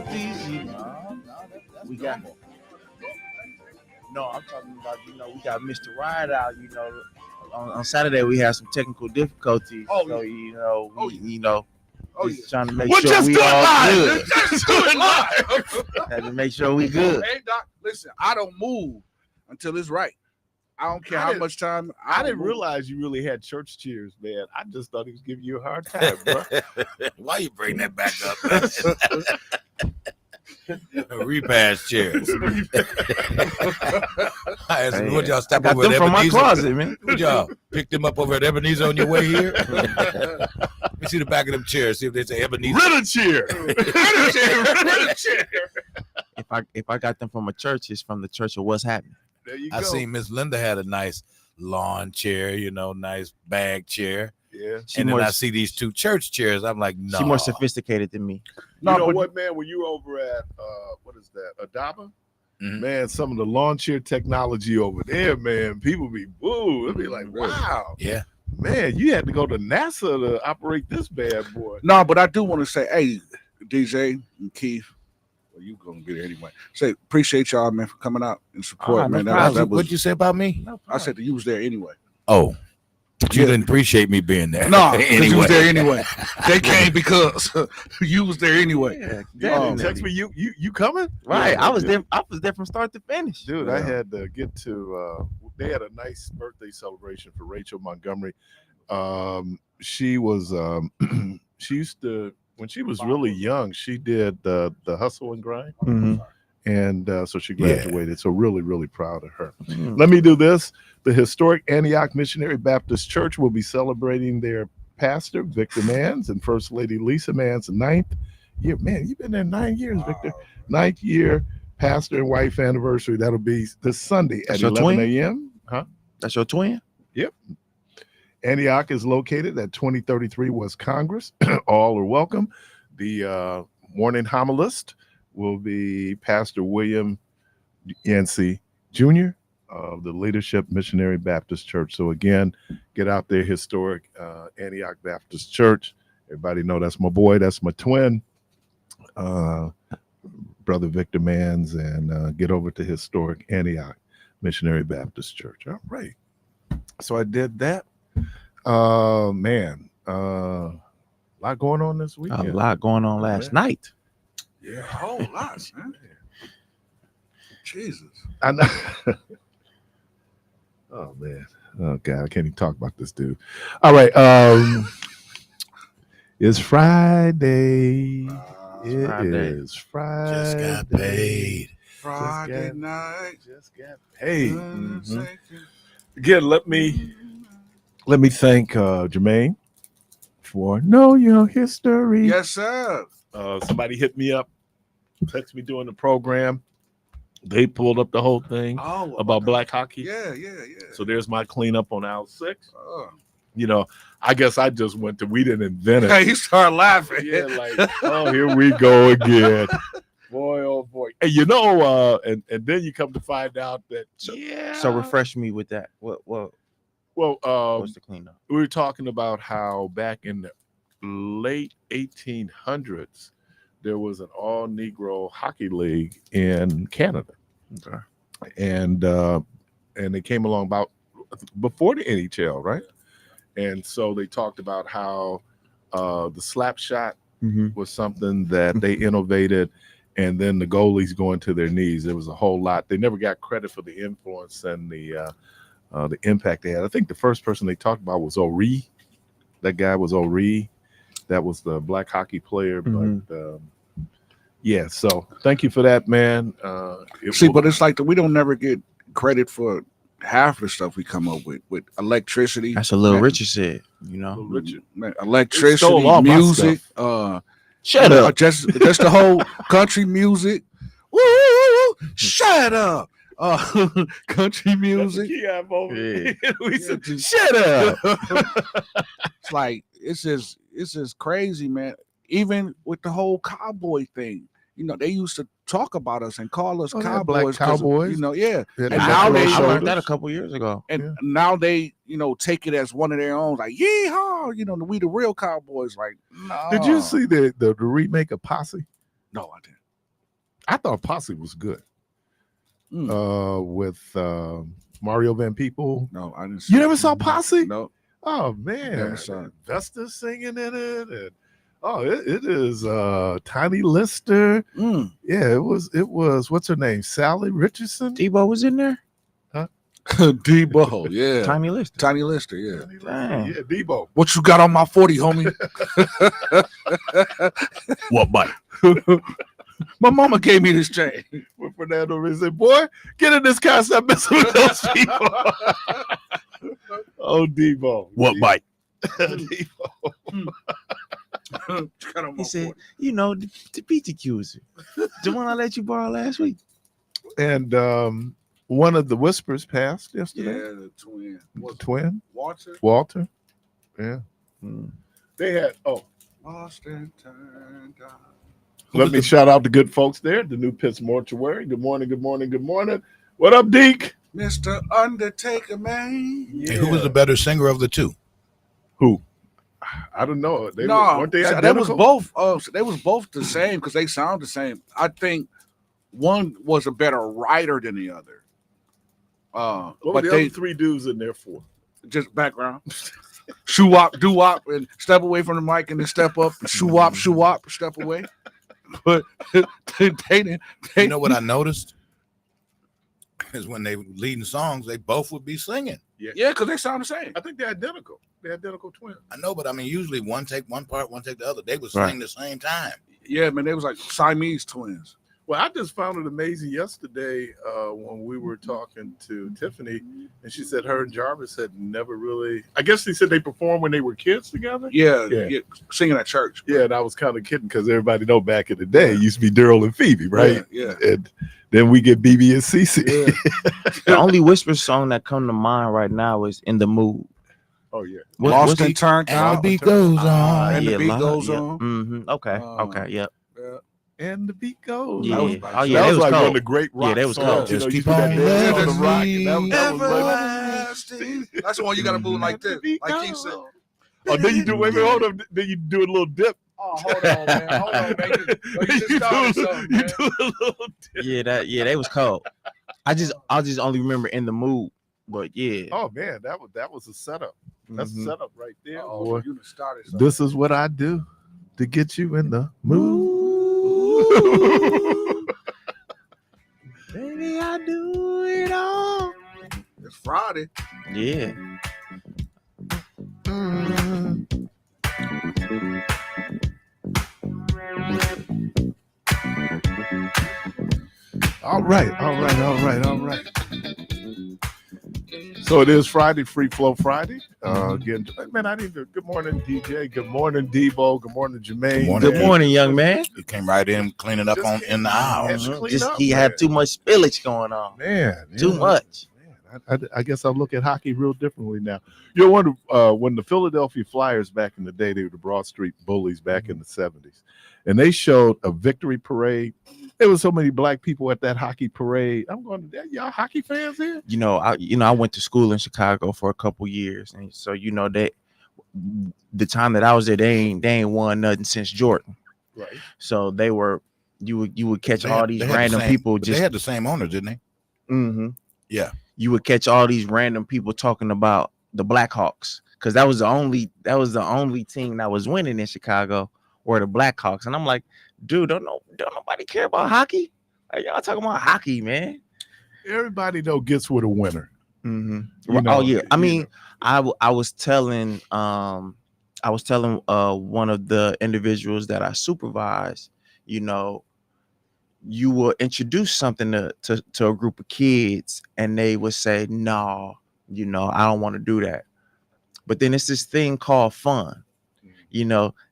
difficulties. We got. No, I'm talking about, we got Mr. Ride out, on Saturday we had some technical difficulties. Just trying to make sure we all good. Just do it live. Had to make sure we good. Hey, Doc, listen, I don't move until it's right. I don't care how much time. I didn't realize you really had church cheers, man. I just thought he was giving you a hard time, bro. Why you bring that back up? Repass chairs. I asked him, would y'all step over at Ebenezer? From my closet, man. Would y'all pick them up over at Ebenezer on your way here? Let me see the back of them chairs. See if they say Ebenezer. Ritter chair. Ritter chair. If I got them from a church, it's from the church of what's happening. There you I go. seen Miss Linda had a nice lawn chair, nice bag chair. Yeah. And then I see these two church chairs. I'm like, no. She's more sophisticated than me. You know what, man? When you were over at what is that? Adaba? Mm-hmm. Man, some of the lawn chair technology over there, man, people be boo. It'd be like, wow. Yeah. Man, you had to go to NASA to operate this bad boy. No, but I do want to say, hey, DJ and Keith, well, you gonna get it anyway. Say appreciate y'all, man, for coming out and support, man. That was, What'd you say about me? I said that you was there anyway. Oh. You didn't appreciate me being there. No, anyway. You was there anyway. They came because you was there anyway. Yeah, text me, you coming? Right. Yeah, I was there from start to finish. Dude, I had to get to they had a nice birthday celebration for Rachel Montgomery. She was she used to, when she was really young, she did the hustle and grind. Mm-hmm. And so she graduated. So really, really proud of her. Let me do this. The historic Antioch Missionary Baptist Church will be celebrating their pastor, Victor Manns, and First Lady Lisa Manns' 9th year. Man, you've been there 9 years, Victor. 9th year pastor and wife anniversary. That'll be this Sunday at 11 a.m. Huh? That's your twin? Yep. Antioch is located at 2033 West Congress. All are welcome. The morning homilist will be Pastor William Yancey Jr. of the Leadership Missionary Baptist Church. So again, get out there, historic Antioch Baptist Church. Everybody know that's my boy, that's my twin, Brother Victor Manns, and get over to historic Antioch Missionary Baptist Church. All right. So I did that. Man, a lot going on this weekend. A lot going on last night. Yeah, a whole lot, man. Jesus. I know. Oh man. Oh God, I can't even talk about this dude. All right. It's Friday. It is Friday. Just got paid. Friday night. Just got paid. Mm-hmm. Again, let me thank Jermaine for Know Your History. Yes, sir. Somebody hit me up, text me during the program. They pulled up the whole thing about black hockey. Yeah. So there's my cleanup on aisle 6. I guess I just went to, we didn't invent it. Hey, he started laughing. Yeah, like, oh, here we go again. Boy, oh boy. And and then you come to find out that So refresh me with that. What what's the cleanup? We were talking about how back in the late 1800s there was an all-Negro hockey league in Canada. Okay. And they came along about before the NHL, right? And so they talked about how the slap shot was something that they innovated, and then the goalies going to their knees. There was a whole lot. They never got credit for the influence and the impact they had. I think the first person they talked about was O'Ree. That guy was O'Ree. That was the black hockey player. But so thank you for that, man. But it's like we don't never get credit for half the stuff we come up with electricity. That's a Little Richard said, Richard. Man, electricity, music, shut up. Just the whole country music. Woo! Shut up. Country music. We said, shut up. It's like it's just crazy, man. Even with the whole cowboy thing, they used to talk about us and call us cowboys. Cowboys. And now I learned that a couple years ago. And now they, take it as one of their own, like, yeehaw, we the real cowboys. Like, no. Did you see the remake of Posse? No, I didn't. I thought Posse was good. With Mario Van Peebles. No, I didn't see You never saw Posse? No. Oh man, Never saw it. Vesta singing in it, and it is Tiny Lister. Yeah, it was what's her name, Sally Richardson. Debo was in there. Debo, yeah. Tiny Lister, yeah. Damn. Yeah, Debo. What you got on my 40, homie? What bite? My mama gave me this chain. When Fernando Reyes said, "Boy, get in this car, stop messing with those people." Oh, Debo. What bite? Debo. He said, "You know, the PTQs, the one I let you borrow last week." And one of the Whispers passed yesterday. Yeah, the twin. Twin? Walter? Yeah. They had, Lost and turned down. let me shout out the good folks there, the New Pitts Mortuary. Good morning, good morning, good morning. What up, Deke? Mr. Undertaker, man. Yeah. And who was the better singer of the two? Who? I don't know. Weren't they identical? They was both the same because they sound the same. I think one was a better writer than the other. What but were the they other three dudes in there for? just background. Shoo-wop, doo-wop, and step away from the mic and then step up. Shoo-wop, shoo-wop, step away. But they didn't. You know what I noticed? Is when they were leading songs, they both would be singing. Yeah, because they sound the same. I think they're identical. They're identical twins. I know, but I mean, usually one take one part, one take the other. They would sing the same time. Yeah, man, they was like Siamese twins. Well, I just found it amazing yesterday when we were talking to Tiffany, and she said her and Jarvis had never really. I guess she said they performed when they were kids together. Yeah, singing at church. Yeah, and I was kind of kidding because everybody know back in the day it used to be Daryl and Phoebe, right? Yeah. And then we get BB and CC. Yeah. The only Whisper song that come to mind right now is "In the Mood." Oh yeah. Lost and turned And down. the beat goes on. And the beat goes yeah. on. Mm-hmm. Okay. Yep. And the beat goes. Yeah. That was Oh yeah, that they was was like cold. one of the great rock they was songs. cold. You Just know, you keep put that on dance on the living rock, and that was like, Everlasting. That's the one you got to move like this. Like he said. oh, then you do wait, hold up. Then you do a little dip. Oh, hold on, man. Hold on, man. You just started something, You man. do a little dip. Yeah, they was cold. I just only remember "In the Mood," but yeah. Oh man, that was a setup. That's a setup right there. Oh, Boy. you just started something. This is what I do to get you in the mood. Baby, I do it all. It's Friday. Yeah. All right. So it is Friday, Free Flow Friday. Again, man, I need to. Good morning, DJ. Good morning, Debo. Good morning, Jermaine. Good morning, young man. You came right in, cleaning up in the house. He had too much spillage going on. Man, Too much. Man, I guess I look at hockey real differently now. You wonder when the Philadelphia Flyers back in the day, they were the Broad Street Bullies back in the 70s, and they showed a victory parade. There was so many black people at that hockey parade. I'm going, y'all hockey fans here? I went to school in Chicago for a couple years, and so that the time that I was there, they ain't won nothing since Jordan. Right. So they were you would catch all these random people. Just they had the same owner, didn't they? Mm-hmm. Yeah. You would catch all these random people talking about the Blackhawks because that was the only team that was winning in Chicago, or the Blackhawks, and I'm like, dude, don't nobody care about hockey? Like, y'all talking about hockey, man. Everybody gets with a winner. Mm-hmm. Oh yeah. I mean, I was telling one of the individuals that I supervise, you will introduce something to a group of kids and they would say, no, I don't want to do that. But then it's this thing called fun.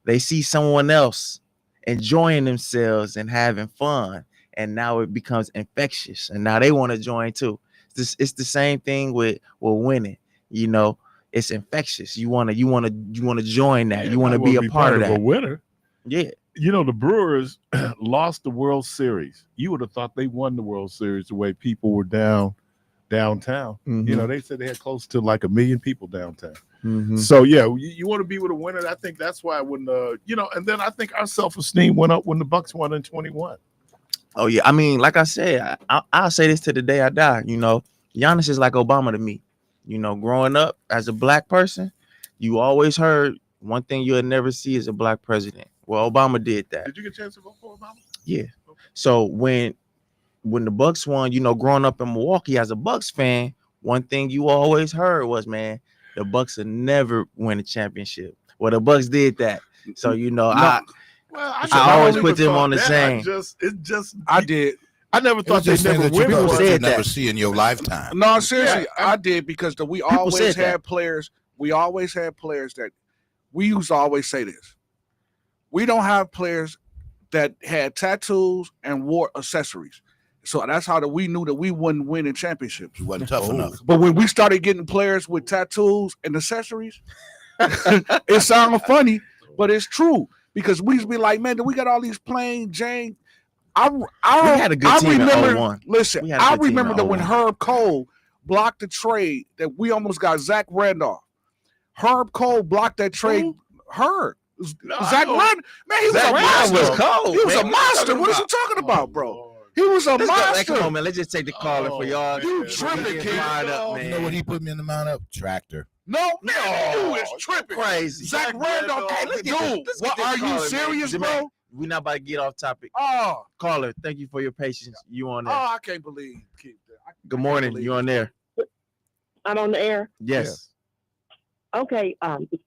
They see someone else enjoying themselves and having fun, and now it becomes infectious, and now they want to join too. It's the same thing with winning. It's infectious. You want to join that. You want to be a part of that. A winner. Yeah. The Brewers lost the World Series. You would have thought they won the World Series the way people were downtown. Mm-hmm. They said they had close to like 1 million people downtown. Mm-hmm. So yeah, you want to be with a winner. I think that's why when and then I think our self-esteem went up when the Bucks won in 21. Oh yeah, I mean, like I said, I'll say this to the day I die. You know, Giannis is like Obama to me. You know, growing up as a black person, you always heard one thing you'll never see is a black president. Well, Obama did that. Did you get a chance to vote for Obama? Yeah. So when the Bucks won, you know, growing up in Milwaukee as a Bucks fan, one thing you always heard was, man, the Bucks will never win a championship. Well, the Bucks did that. So, you know, No. I always put them on the same. I did. I never thought they never win. win. People Said said never that. see in your lifetime. No, seriously, I did because we always said had that. players. We always had players that we used to always say this. We don't have players that had tattoos and wore accessories. So that's how we knew that we wouldn't win in championships. He wasn't tough enough. But when we started getting players with tattoos and accessories, it sounds funny, but it's true. Because we used to be like, man, we got all these plain Jane. We had a good team in 01. Listen, I remember that when Herb Cole blocked the trade that we almost got Zach Randolph. Herb Cole blocked that trade. Zach Randolph, man, he was a monster. He was a monster. What is he talking about, bro? He was a monster. Come on, man. Let's just take the caller for y'all. You tripping, kid. You know what he put me in the mount up? Tractor. No, you is tripping. Crazy. Zach Randolph, dude, what, are you serious, bro? We're not about to get off topic. Oh, Caller, thank you for your patience. You on there? I can't believe. Good morning. You on there? I'm on the air. Yes. Okay.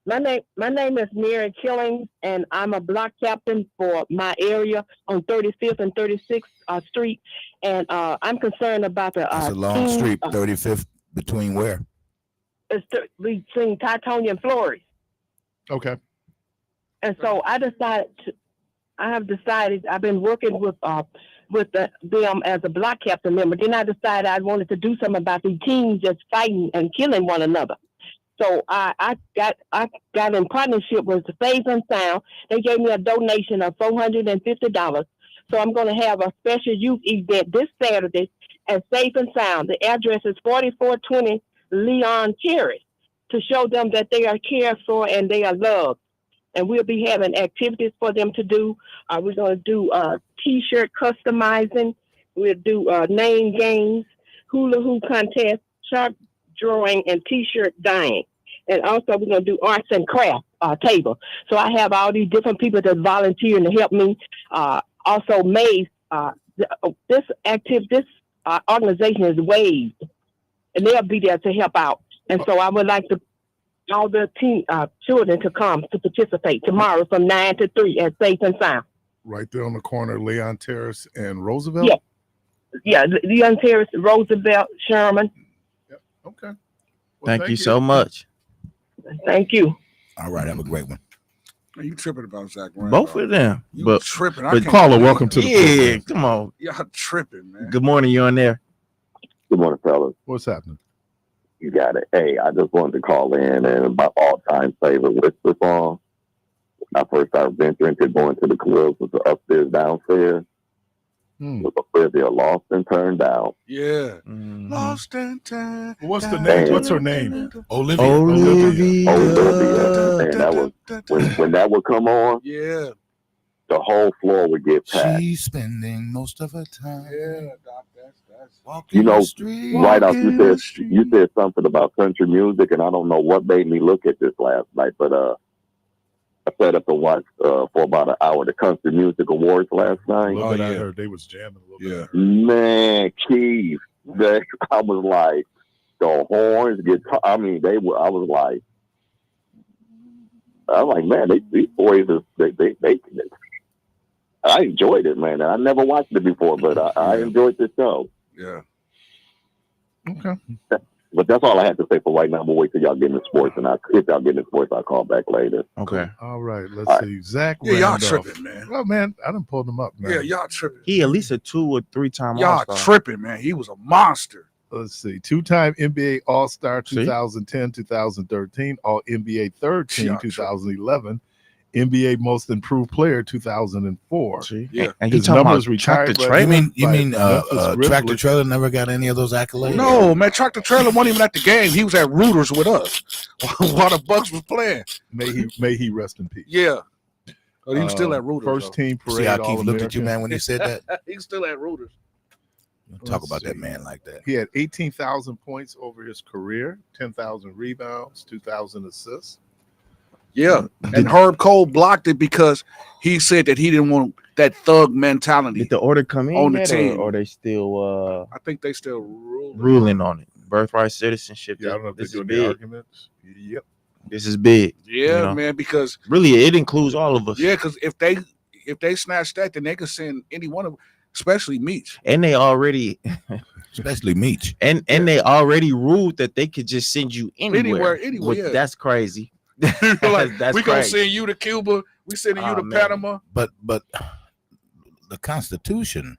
My name is Mary Killings, and I'm a block captain for my area on 35th and 36th Street. And I'm concerned about the. It's a long street, 35th, between where? It's between Titonia and Flores. Okay. And so I've decided I've been working with them as a block captain member. Then I decided I wanted to do something about these teams just fighting and killing one another. So I got in partnership with the Safe and Sound. They gave me a donation of $450. So I'm going to have a special youth event this Saturday at Safe and Sound. The address is 4420 Leon Cherry, to show them that they are cared for and they are loved. And we'll be having activities for them to do. We're going to do T-shirt customizing. We'll do name games, hula hoop contest, shark drawing, and T-shirt dyeing. And also we're going to do arts and craft table. So I have all these different people that volunteer to help me. Also, Maze, this organization is waived, and they'll be there to help out. And so I would like all the children to come to participate tomorrow from 9 to 3 at Safe and Sound. Right there on the corner of Leon Terrace and Roosevelt? Yeah, Leon Terrace, Roosevelt, Sherman. Yep. Okay. Well, thank you so much. Thank you. All right, have a great one. Are you tripping about Zach Randolph? Both of them. You tripping. But caller, welcome to the program. Come on. Y'all tripping, man. Good morning. You on there? Good morning, fellas. What's happening? You got it. Hey, I just wanted to call in and my all-time favorite whisper song. When I first started venturing to going to the clubs with the upstairs, downstairs. Was Olivia Lost and Turned Out. Yeah. Lost and Turned. What's the name? What's her name? Olivia. And that was when that would come on. Yeah. The whole floor would get packed. She's spending most of her time. Yeah, Doc, that's walking the street. Right off you said something about country music, and I don't know what made me look at this last night, but I sat up and watched for about an hour the Country Music Awards last night. I heard they was jamming a little bit. Man, Keith, I was like, the horns, guitar. I mean, I was like, man, these boys, they I enjoyed it, man. I never watched it before, but I enjoyed the show. Yeah. Okay. But that's all I have to say for right now. We'll wait till y'all get into sports, and if y'all get into sports, I'll call back later. Okay. All right. Let's see. Zach Randolph. Y'all tripping, man. Well, man, I done pulled him up, man. Yeah, y'all tripping. He at least a 2 or 3 time Y'all All-Star. tripping, man. He was a monster. Let's see. 2-time NBA All-Star 2010, 2013, All-NBA third team 2011, NBA Most Improved Player 2004. Yeah. And you His talking numbers about retired. Tractor Trailer? You mean Tractor Trailer never got any of those accolades? No, man. Tractor Trailer wasn't even at the game. He was at Rooters with us while the Bucks was playing. May he rest in peace. Yeah. Oh, he was still at Reuters. First team parade. See how Keith All-American. looked at you, man, when he said that? He's still at Reuters. Talk about that man like that. He had 18,000 points over his career, 10,000 rebounds, 2,000 assists. Yeah, and Herb Cole blocked it because he said that he didn't want that thug mentality. Did the order come in on the yet, team? or they still I think they still ruling. ruling on it? Birthright citizenship. Yeah, I don't know if This they're is doing the big. arguments. Yep. This is big. Yeah, you know? man, because Really, it includes all of us. yeah, because if they snatch that, then they can send any one of them, especially Meach. And they already Especially Meach. and they already ruled that they could just send you anywhere. Anywhere, yeah. That's crazy. Like, That's we gonna crazy. send you to Cuba, we sending you Oh, to man. Panama. But the Constitution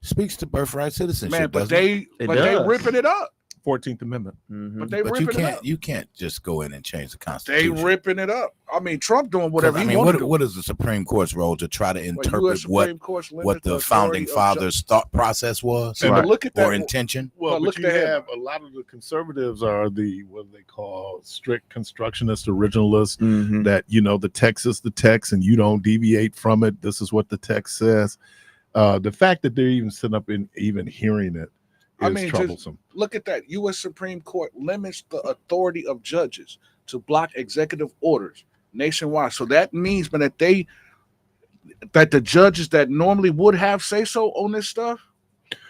speaks to birthright citizenship. Man, but doesn't it? they It but they does. ripping it up. 14th Amendment. Mhm. But they But you ripping it up. can't just go in and change the They Constitution. ripping it up. I mean, Trump doing whatever I he mean, wants to do. what is the Supreme Court's role to try to Well, US interpret Supreme Court's limit what the authority founding of fathers' thought process was See, Right. but look at that. or intention? Well, Well, but look you at that. have a lot of the conservatives are the what they call strict constructionist originalists. Mhm. That the text is the text, and you don't deviate from it. This is what the text says. The fact that they're even sitting up and even hearing it I is mean, troublesome. Look at that. U.S. Supreme Court limits the authority of judges to block executive orders nationwide. So that means that the judges that normally would have say so on this stuff.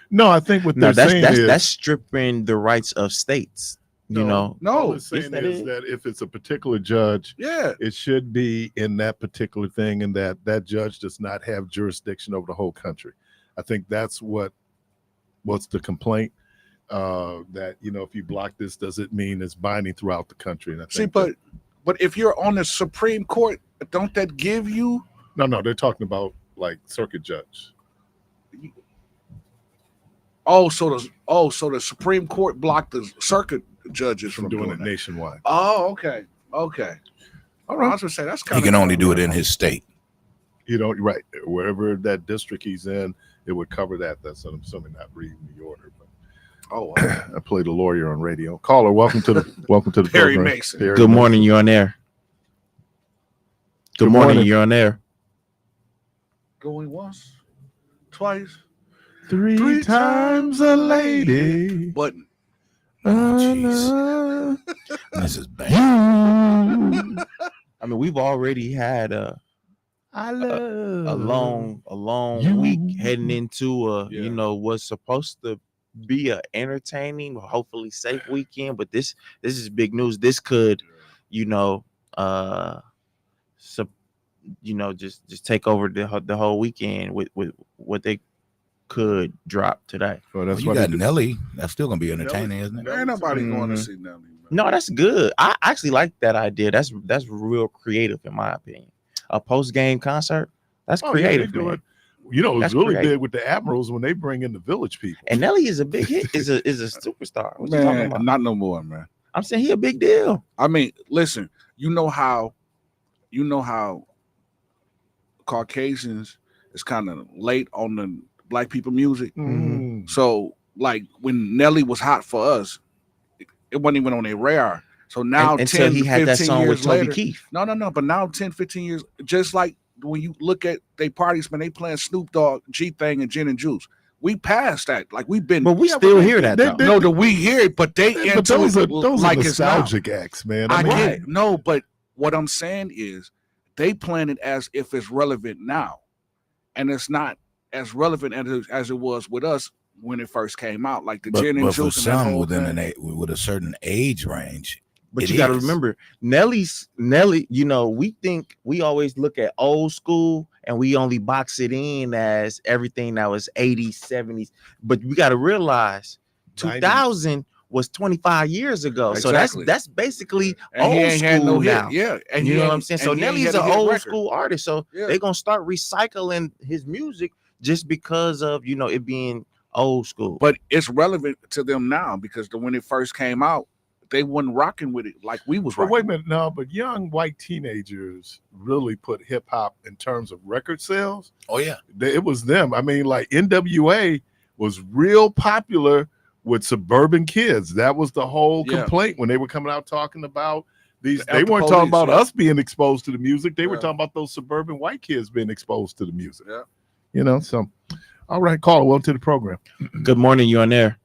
No, I think what No, they're saying is that's stripping the rights of states. You know, all No, they're saying that is is. that if it's a particular judge, yeah, it should be in that particular thing, and that judge does not have jurisdiction over the whole country. I think that's what's the complaint. That if you block this, does it mean it's binding throughout the country? And I see, think but if you're on the Supreme Court, don't that give you? no, they're talking about like circuit judge. So the Supreme Court blocked the circuit judges From doing it nationwide. Oh, okay. All right. I was gonna say that's kind He of can only do it in his state. Right, wherever that district he's in, it would cover that. That's what I'm assuming, not reading the order. But Oh, I played a lawyer on radio. Caller, welcome to the Perry program. Mason. Perry good morning, Mason. you're on air. Good Good morning, morning. you're on air. Going once, twice, Three times a lady. button. Oh, jeez. This is bad. I mean, we've already had a long You. week heading into Yeah. what's supposed to be a entertaining, hopefully safe weekend. But this is big news. This could, just take over the whole weekend with what they could drop today. Well, Well, that's you what got Nelly. That's still gonna be entertaining, isn't it? There ain't nobody going to Mhm. see Nelly. Man. No, that's good. I actually like that idea. That's real creative in my opinion. A post game concert. That's creative, they do man. it. It's That's really creative. big with the Admirals when they bring in the Village People. And Nelly is a big hit. Is a superstar. What you talking Man, about? not no more, man. I'm saying he a big deal. I mean, listen, you know how Caucasians is kind of late on the black people music. Mm. So like when Nelly was hot for us, it wasn't even on their radar. So now Until 10 he had that 15 song with years Toby later, Keith. No, but now 10, 15 years, just like when you look at they parties, when they playing Snoop Dogg, G-Thing, and Gin and Juice, we passed that. Like we've been. But we still hear that though. no, that we hear it, but they But into those it are like it's now. nostalgic acts, man. I mean, get it. No, but what I'm saying is they plan it as if it's relevant now, and it's not as relevant as it was with us when it first came out. Like the Gin and But for Juice and that some whole within thing. with a certain age range, But it you got to is. remember, Nelly, we always look at old school and we only box it in as everything that was 80s, 70s. But we got to realize 2000 was 25 years ago. Exactly. So that's basically And he old ain't had school no hit. now. Yeah, and You he know what ain't- I'm saying? So and he ain't Nelly's had an a hit old record. school artist. So Yeah. they're going to start recycling his music just because of, it being old school. But it's relevant to them now because when it first came out, they wasn't rocking with it like we was But rocking. wait a minute, no, but young white teenagers really put hip hop in terms of record sales. oh yeah, It was them. I mean, like NWA was real popular with suburban kids. That was the whole Yeah. complaint when they were coming out talking about They the weren't talking police, about us being exposed to the music. They were Yeah. talking about those suburban white kids being exposed to the music. Yeah. You know, so all right, caller, welcome to the program. Good morning, you on there?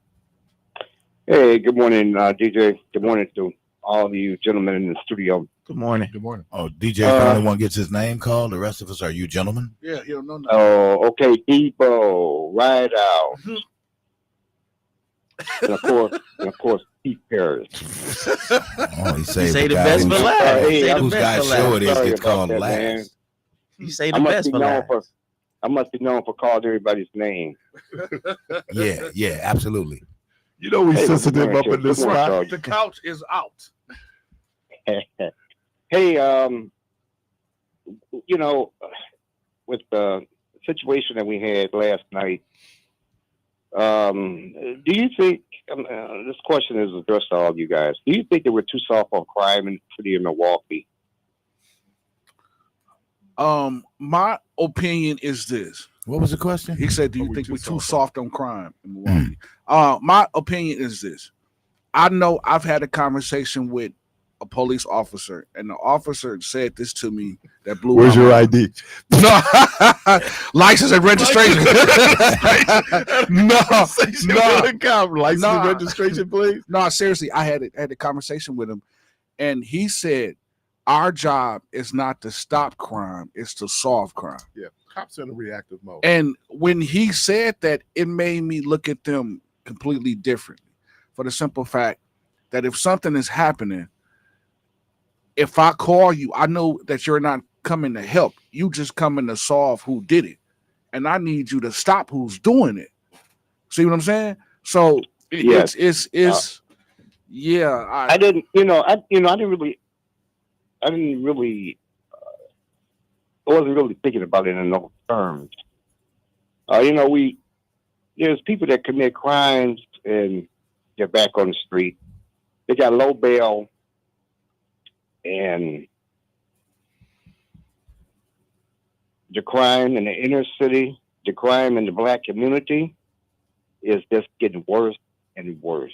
Hey, good morning, DJ. Good morning to all of you gentlemen in the studio. Good morning. Good morning. Oh, DJ the only one gets his name called. The rest of us are you gentlemen. Yeah, you don't know nothing. Oh, okay, Debo, right out. and of course, Pete Parris. Oh, he saved say the guy best who's- for last. Hey, Say the whose best guy's for show last. it is Sorry gets about called that, last. man. You say I the must best be for known last. for. I must be known for calling everybody's name. Yeah, absolutely. You know we Hey, sensitive good morning, up in this good morning, spot. George. The couch is out. Hey, you know, with the situation that we had last night, do you think this question is addressed to all of you guys? Do you think they were too soft on crime in the city of Milwaukee? My opinion is this. What was the question? He said, "Do you Are we think too we're too soft soft on crime in Milwaukee?" My opinion is this. I know I've had a conversation with a police officer, and the officer said this to me that blew Where's my your mind. ID? No, license and registration. License Nah. and registration, please. No, seriously, I had a conversation with him, and he said, "Our job is not to stop crime; it's to solve crime." Yeah, cops in a reactive mode. And when he said that, it made me look at them completely differently. For the simple fact that if something is happening, if I call you, I know that you're not coming to help. You just coming to solve who did it. And I need you to stop who's doing it. See what I'm saying? So Yes. it's yeah. I didn't really, I wasn't really thinking about it in those terms. There's people that commit crimes and get back on the street. They got low bail, and the crime in the inner city, the crime in the black community is just getting worse and worse.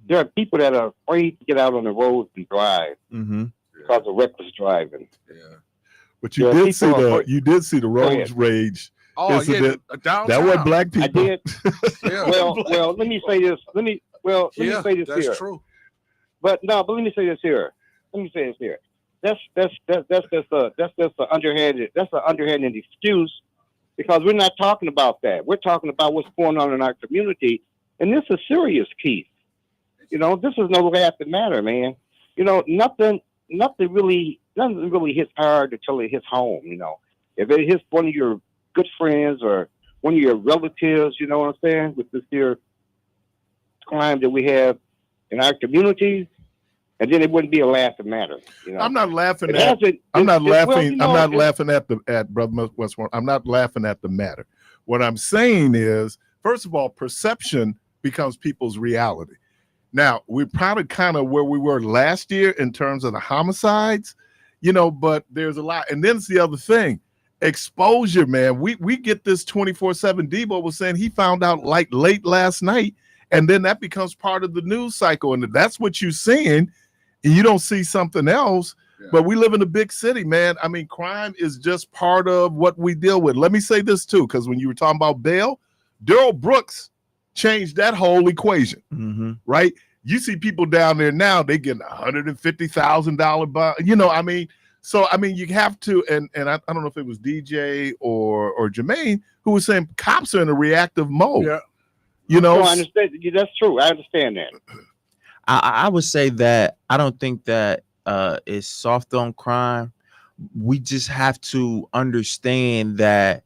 There are people that are afraid to get out on the roads and drive because of reckless driving. Yeah. But you Yeah, did see people are- the road rage Oh incident. yeah, downtown. That wasn't black I people. did. Yeah, Well, let me say this. Let me say this that's here. true. But let me say this here. That's just an underhanded excuse, because we're not talking about that. We're talking about what's going on in our community, and this is serious, Keith. This is no laughing matter, man. Nothing really hits hard until it hits home. If it hits one of your good friends or one of your relatives, you know what I'm saying, with this here crime that we have in our communities, and then it wouldn't be a laughing matter. I'm not laughing It at. hasn't- I'm not it- well, laughing. you know, I'm not it- laughing at Brother Westmore. I'm not laughing at the matter. What I'm saying is, first of all, perception becomes people's reality. Now, we're probably kind of where we were last year in terms of the homicides, but there's a lot. And then it's the other thing, exposure, man. We get this 24/7. Debo was saying he found out like late last night, and then that becomes part of the news cycle. And that's what you're seeing, and you don't see something else. Yeah. But we live in a big city, man. I mean, crime is just part of what we deal with. Let me say this too, because when you were talking about bail, Darrell Brooks changed that whole equation, right? You see people down there now, they get $150,000 bond. So you have to, and I don't know if it was DJ or Jermaine who was saying cops are in a reactive mode. Yeah. No, I understand. That's true. I understand that. I would say that I don't think that it's soft on crime. We just have to understand that,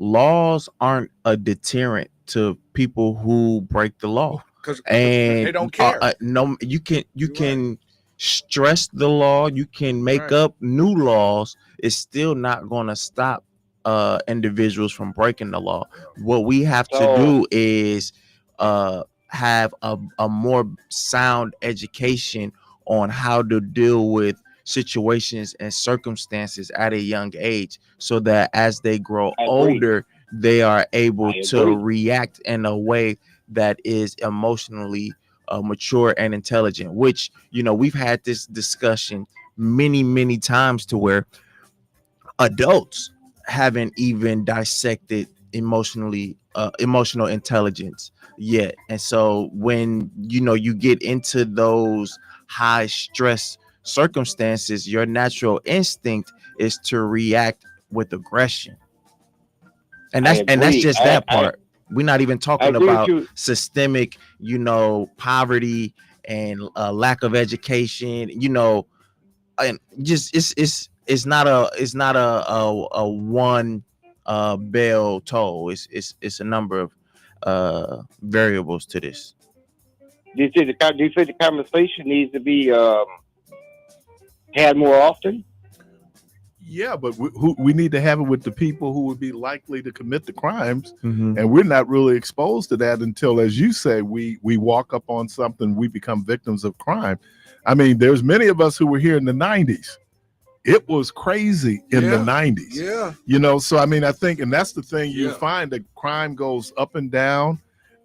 laws aren't a deterrent to people who break the law. Because And they don't care. No, you You're can stress the law, you can make Right. up new laws. It's still not going to stop individuals from breaking the law. What we have to do is have a more sound education on how to deal with situations and circumstances at a young age, so that as they grow I agree. older, they are able I to agree. react in a way that is emotionally mature and intelligent, which, you know, we've had this discussion many times to where adults haven't even dissected emotional intelligence yet. And so when, you know, you get into those high stress circumstances, your natural instinct is to react with aggression. And I that's agree. just that part. We're not even I talking agree with about you. systemic, you know, poverty and lack of education, you know, and just it's not a one bell toll. It's a number of variables to this. Do you think the conversation needs to be had more often? Yeah, but we need to have it with the people who would be likely to commit the crimes, Mm-hmm. and we're not really exposed to that until, as you say, we walk up on something, we become victims of crime. I mean, there's many of us who were here in the 90s. It was crazy in the 90s. Yeah. You know, so I mean, I think, and that's the thing, you Yeah. find that crime goes up and down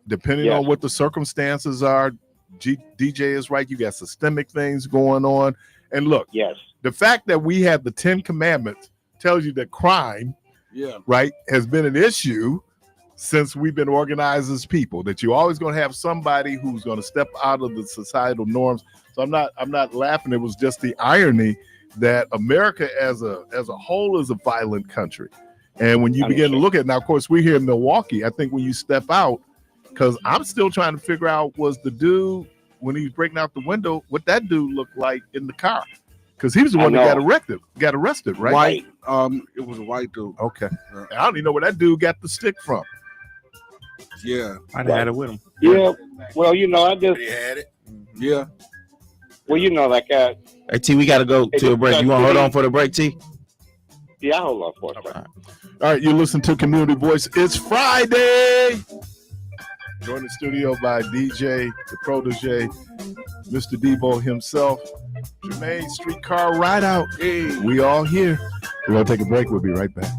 depending Yes. on what the circumstances are. DJ is right. You got systemic things going on. And look, Yes. the fact that we have the 10 commandments tells you that crime, Yeah. right, has been an issue since we've been organized as people, that you're always going to have somebody who's going to step out of the societal norms. So I'm not laughing. It was just the irony that America as a whole is a violent country. And when you begin to look at, now, of course, we're here in Milwaukee. I think when you step out, because I'm still trying to figure out, was the dude, when he was breaking out the window, what that dude looked like in the car? Because he was the one that got arrested, right? White. It was a white dude. Okay. I don't even know where that dude got the stick from. Yeah. I'd had it with him. Yeah. Well, you know, I just He had it. Yeah. well, you know, like Hey T, we gotta go to a break. You want to hold on for the break, T? yeah, hold on for a second. All right, you listen to Community Voice. It's Friday. Joined in the studio by DJ, the Protege, Mr. Debo himself, Jermaine, Streetcar Ride Out. Hey. We all here. We're going to take a break. We'll be right back.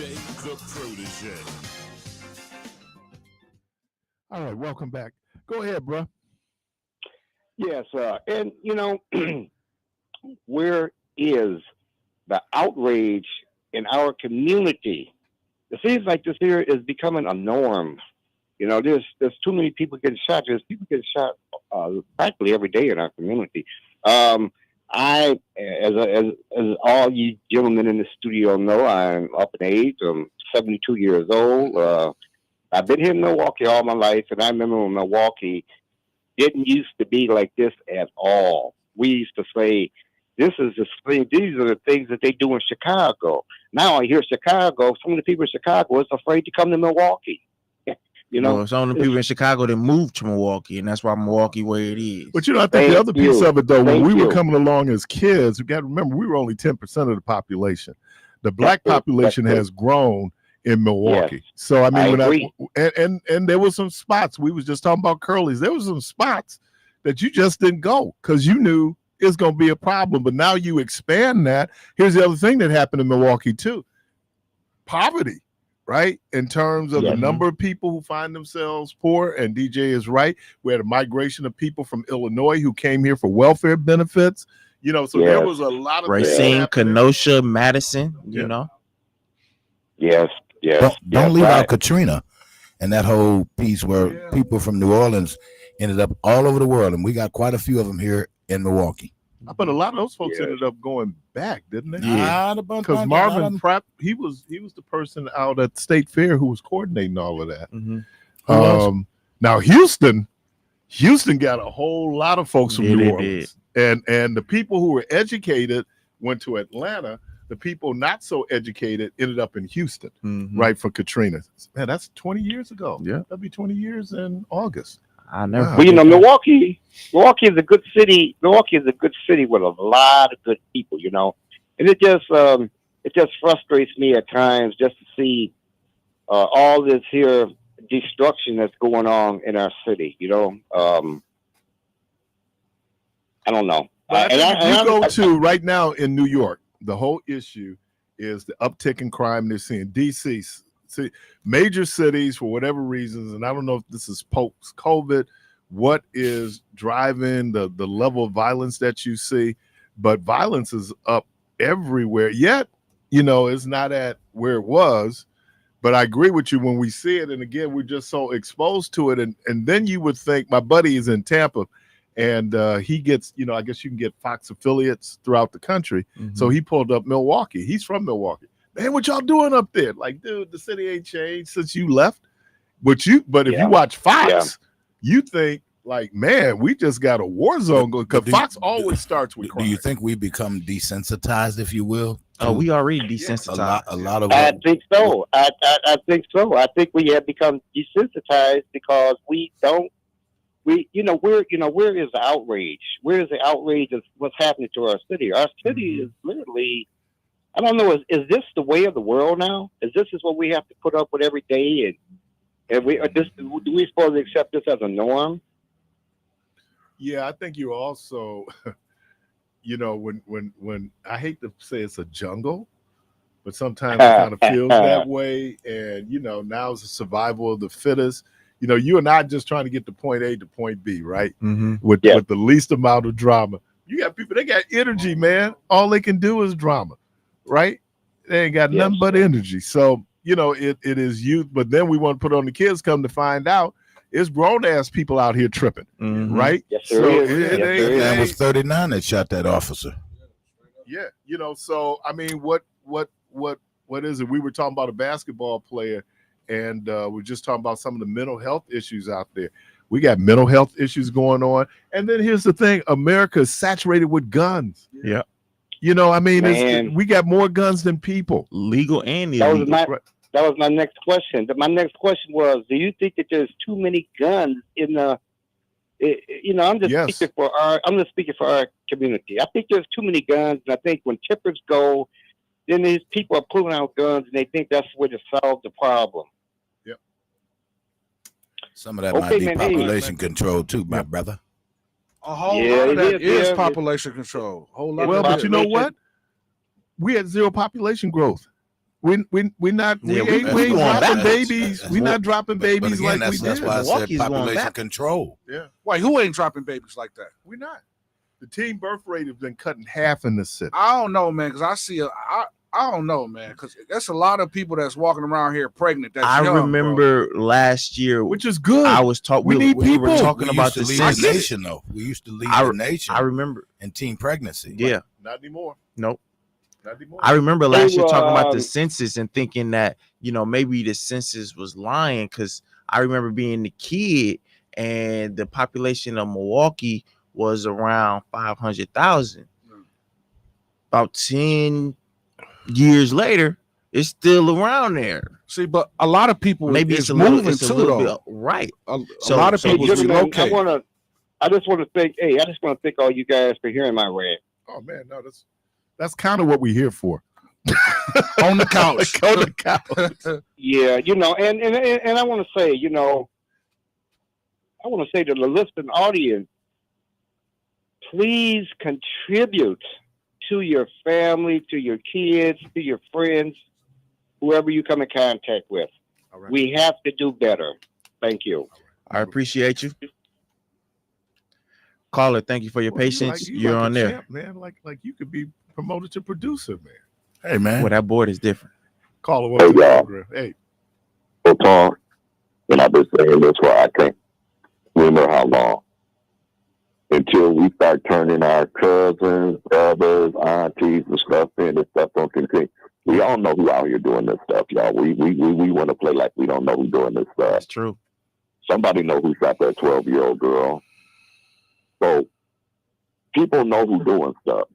DJ the Protege. All right, welcome back. Go ahead, bro. Yes, and where is the outrage in our community? It seems like this here is becoming a norm. There's too many people getting shot. There's people getting shot practically every day in our community. I, as all you gentlemen in the studio know, I'm up in age. I'm 72 years old. I've been here in Milwaukee all my life, and I remember when Milwaukee didn't used to be like this at all. We used to say, these are the things that they do in Chicago. Now I hear Chicago, some of the people in Chicago is afraid to come to Milwaukee. Well, some of the people in Chicago that moved to Milwaukee, and that's why Milwaukee where it is. But I think the other piece of it, though, when we were coming along as kids, you got to remember we were only 10% of the population. The black population has grown in Milwaukee. Yes. So I mean, and there was some spots. We was just talking about Curly's. There was some spots that you just didn't go because you knew it's going to be a problem. But now you expand that. Here's the other thing that happened in Milwaukee too: poverty. Right, in terms of the number of people who find themselves poor, and DJ is right. We had a migration of people from Illinois who came here for welfare benefits. So there was a lot of Racine, Kenosha, Madison. Yes. Don't leave out Katrina and that whole piece where people from New Orleans ended up all over the world, and we got quite a few of them here in Milwaukee. But a lot of those folks ended up going back, didn't they? Yeah, because Marvin Pratt, he was the person out at State Fair who was coordinating all of that. Mm-hmm. Now Houston got a whole lot of folks from New Orleans, and the people who were educated went to Atlanta. The people not so educated ended up in Houston, right, for Katrina. Man, that's 20 years ago. Yeah, that'll be 20 years in August. I never. Well, Milwaukee is a good city. Milwaukee is a good city with a lot of good people, and it just frustrates me at times just to see all this here destruction that's going on in our city. I don't know. You go to right now in New York, the whole issue is the uptick in crime they're seeing. DC. See, major cities for whatever reasons, and I don't know if this is post-COVID, what is driving the level of violence that you see, but violence is up everywhere. Yet, it's not at where it was. But I agree with you when we see it, and again, we're just so exposed to it, and then you would think, my buddy is in Tampa, and he gets, I guess you can get Fox affiliates throughout the country. So he pulled up Milwaukee. He's from Milwaukee. Man, what y'all doing up there? Like, dude, the city ain't changed since you left. But if you watch Fox, you think like, man, we just got a war zone going, because Fox always starts with crime. Do you think we become desensitized, if you will? Oh, we already desensitized. A lot of. I think so. I think so. I think we have become desensitized because we don't. Where is the outrage? Where is the outrage of what's happening to our city? Our city is literally. I don't know. Is this the way of the world now? Is this what we have to put up with every day? And do we supposed to accept this as a norm? Yeah, I think you also, when I hate to say it's a jungle, but sometimes it kind of feels that way. And now it's a survival of the fittest. You and I just trying to get to point A to point B, right? With the least amount of drama. You got people, they got energy, man. All they can do is drama. Right? They ain't got nothing but energy. So, it is youth, but then we want to put on the kids, come to find out it's grown ass people out here tripping. Right? Yes, sir. It was 39 that shot that officer. Yeah. So I mean, what is it? We were talking about a basketball player, and we're just talking about some of the mental health issues out there. We got mental health issues going on. And then here's the thing, America is saturated with guns. Yeah. We got more guns than people, legal and illegal. That was my next question. My next question was: do you think that there's too many guns in the? I'm just speaking for our community. I think there's too many guns, and I think when tippers go, then these people are pulling out guns, and they think that's the way to solve the problem. Yep. Some of that might be population control too, my brother. A whole lot of that is population control. But you know what? We had zero population growth We not Yeah, we ain't going dropping backwards. babies. We not dropping babies But again, like we that's did. why I said Milwaukee's going population back. control. Yeah, Wait, who ain't dropping babies like that? we're not. The teen birth rate has been cut in half in the city. I don't know, man, because I don't know, man, because that's a lot of people that's walking around here pregnant. That's I young, bro. remember last year, Which is good. I was talking. We need We were people. talking We about used to the lead census. the nation, though. We used to lead the nation I remember. in teen pregnancy. Yeah. Not anymore. Nope. Not anymore. I remember last year talking about the um, census and thinking that, maybe the census was lying, because I remember being the kid and the population of Milwaukee was around 500,000. About 10 years later, it's still around there. See, but a lot of people Maybe is it's a little, moving it's a too, little though. bit right. A So- lot of so Hey, people who's gentlemen, relocate. I just want to thank all you guys for hearing my rant. Oh man, no, that's kind of what we're here for. On the couch. On the couch. Yeah, and I want to say, I want to say to the listening audience, please contribute to your family, to your kids, to your friends, whoever you come in contact with. All right. We have to do better. Thank you. I appreciate you. Caller, thank you for your Well, patience. you You're like on a there. champ, man. Like you could be promoted to producer, man. Hey, man. Well, that board is different. Caller, welcome to the program. Hey, So, Tom, and I've been saying this for I can't remember how long. Until we start turning our cousins, brothers, aunties, and stuff in, this stuff don't continue. We all know who out here doing this stuff, y'all. We want to play like we don't know who's doing this stuff. That's true. Somebody know who shot that 12-year-old girl. So people know who's doing stuff.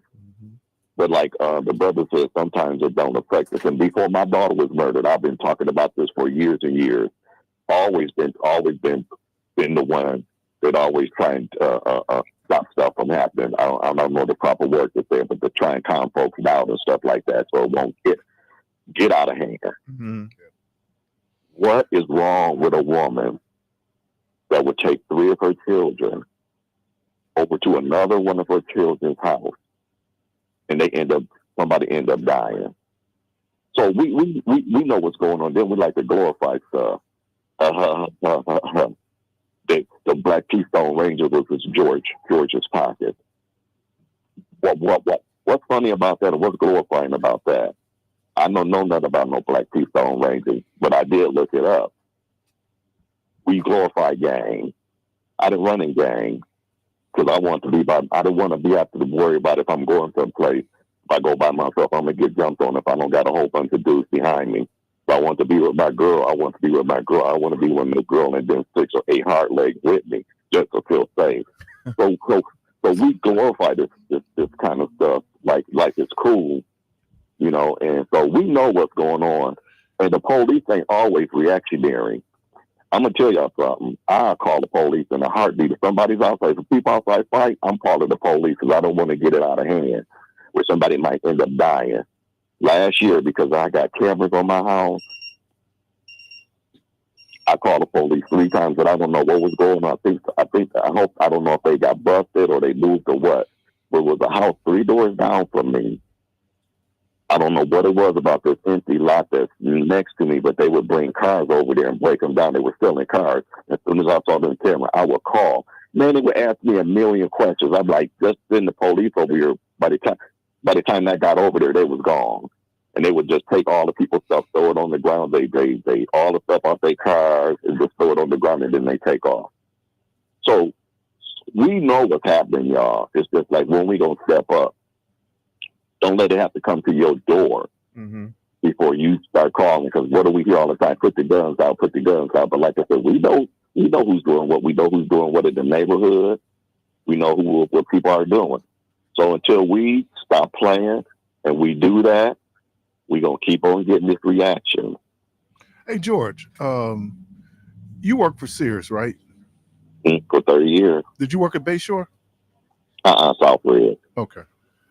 But like the brother said, sometimes it don't affect us. And before my daughter was murdered, I've been talking about this for years and years. Always been the one that always trying to stop stuff from happening. I don't know the proper word to say, but to try and calm folks down and stuff like that, so it won't get out of hand. Mm-hmm. What is wrong with a woman that would take 3 of her children over to another one of her children's house, and somebody end up dying? So we know what's going on. Then we like to glorify stuff. The Black Keystone Ranger was George's pocket. What's funny about that, and what's glorifying about that? I don't know nothing about no Black Keystone Ranger, but I did look it up. We glorify gangs. I didn't run in gangs because I didn't want to be have to worry about if I'm going someplace. If I go by myself, I'm gonna get jumped on if I don't got a whole bunch of dudes behind me. If I want to be with my girl, I want to be with my girl. I want to be with my girl, and then 6 or 8 hard legs with me just to feel safe. So we glorify this kind of stuff like it's cool, and so we know what's going on. And the police ain't always reactionary. I'm gonna tell y'all something. I call the police in a heartbeat. If somebody's outside, if people outside fight, I'm calling the police because I don't want to get it out of hand where somebody might end up dying. Last year, because I got cameras on my house, I called the police 3 times, but I don't know what was going on. I don't know if they got busted or they moved or what. But it was a house 3 doors down from me. I don't know what it was about this empty lot that's next to me, but they would bring cars over there and break them down. They were selling cars. As soon as I saw them camera, I would call. Man, they would ask me a million questions. I'm like, just send the police over here. By the time that got over there, they was gone. And they would just take all the people's stuff, throw it on the ground. They all the stuff off their cars and just throw it on the ground, and then they take off. So we know what's happening, y'all. It's just like when we don't step up, don't let it have to come to your door before you start calling. Because what do we hear all the time? Put the guns out, put the guns out. But like I said, we know who's doing what. We know who's doing what in the neighborhood. We know what people are doing. So until we stop playing and we do that, we're going to keep on getting this reaction. Hey, George, you work for Sears, right? For 30 years. Did you work at Bayshore? Southwood. Okay.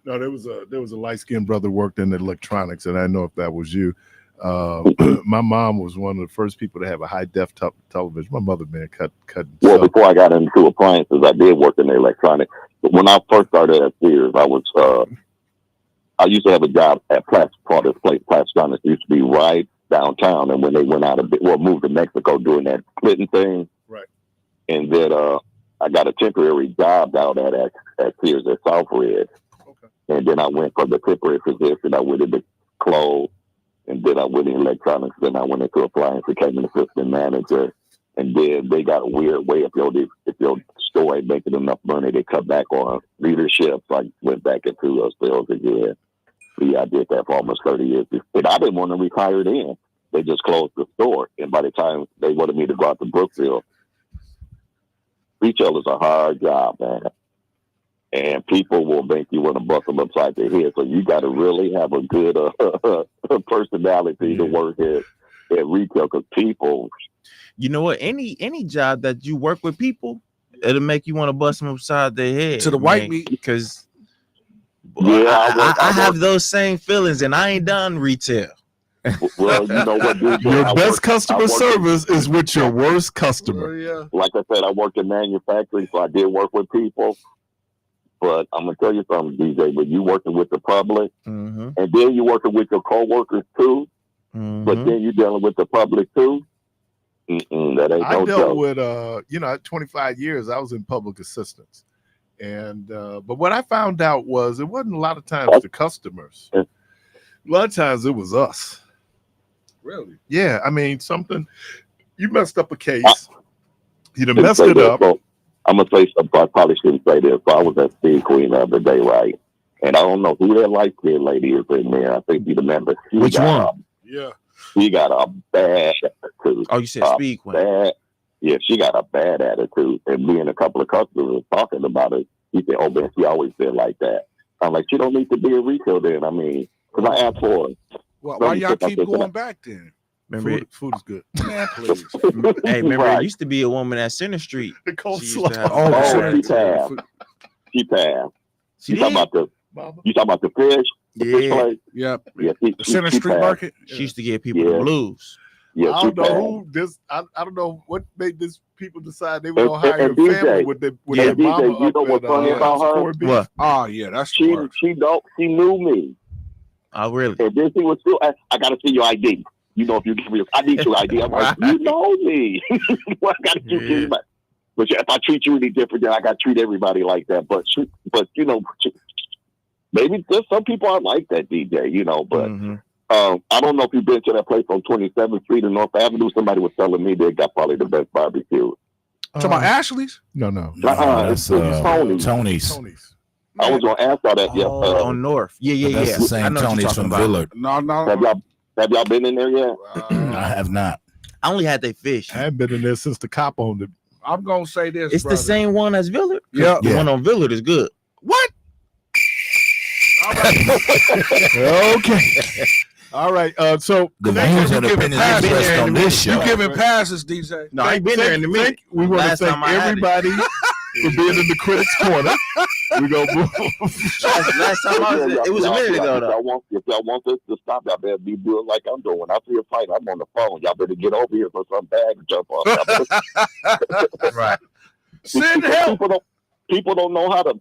No, there was a light-skinned brother worked in electronics, and I know if that was you. My mom was one of the first people to have a high-def television. My mother, man, cut. Well, before I got into appliances, I did work in the electronics. But when I first started at Sears, I was I used to have a job at Plastronix. Plastronix used to be right downtown, and when they went out moved to Mexico doing that Clinton thing, right? And then I got a temporary job down at Sears at Southridge, okay. And then I went from the temporary position. I went into clothes, and then I went in electronics. Then I went into appliance, became an assistant manager, and then they got a weird way if your store ain't making enough money, they cut back on leadership. So I went back into sales again. Yeah, I did that for almost 30 years. And I didn't want to retire then. They just closed the store. And by the time they wanted me to go out to Brookfield, retail is a hard job, man. And people will make you want to bust them upside their head. So you got to really have a good personality to work at retail, because people... You know what? Any job that you work with people, it'll make you want to bust them upside their head. To the white meat. Because I have those same feelings, and I ain't done retail. Well, you know what, dude? Your best customer service is with your worst customer. Yeah. Like I said, I worked in manufacturing, so I did work with people. But I'm gonna tell you something, DJ. When you working with the public, Mm-hmm. and then you working with your coworkers too, Mm-hmm. but then you dealing with the public too. That ain't I no dealt joke. with at 25 years I was in public assistance, and but what I found out was it wasn't a lot of times the customers. A lot of times it was us. Really? Yeah, I mean, something you messed up a case, you done messed it up. So, I'm gonna say something. I probably shouldn't say this. So I was at Steve Queen the other day, right? And I don't know who that light skinned lady is in there. I think you remember. Which one? Yeah. She got a bad attitude. Oh, you said Speed Queen. Yeah, she got a bad attitude. And me and a couple of customers were talking about it. He said, "Oh man, she always been like that." I'm like, "She don't need to be in retail then." I mean, because I asked for her. Well, why y'all keep going back then? Remember, food is good. Man, please. hey, remember Right. it used to be a woman at Center Street. The cold She used to have- Oh, she passed. She passed. She You talking did? about the fish? The fish Yeah. place? Yep. Yeah, The Center she Street passed. Market. She used to give people Yeah. the blues. Yeah, I she don't know passed. who this. I don't know what made this people decide they were gonna hire And a DJ, family with their yeah, mama DJ, you up know what's at, funny about her? Corned beef. What? Oh yeah, that's the She worst. she knew me. Oh, really? And then she was still, I got to see your ID. You know, if you give me, I need your ID. I'm like, you know me. Well, I got to Yeah. But if I treat you any different, then I got to treat everybody like that. But you know, maybe there's some people are like that, DJ. You know, but Mhm. I don't know if you've been to that place on 27th Street and North Avenue. Somebody was telling me they got probably the best barbecue. To my Ashley's? No, no. That's Tony's. Tony's. I was going to ask all that. Oh, on North. Yeah. That's the I same know what you're Tony's talking from about. Villard. No. Have y'all been in there yet? I have not. I only had they fish. I haven't been in there since the cop owned it. I'm gonna say this. It's brother. the same one as Villard. Yeah. The one on Villard is good. What? Okay. All right. So The Thank views you and for giving opinions passes. expressed on this show. You giving passes, DJ? No, I ain't been there in a minute. we want to Last thank time I had it. everybody for being in the critics' corner. We're gonna move. Last time I was there, it was a minute ago though. If y'all want this to stop, y'all better be doing like I'm doing. When I see a fight, I'm on the phone. Y'all better get over here for some bag to jump on. Right. Send help. People don't know how to.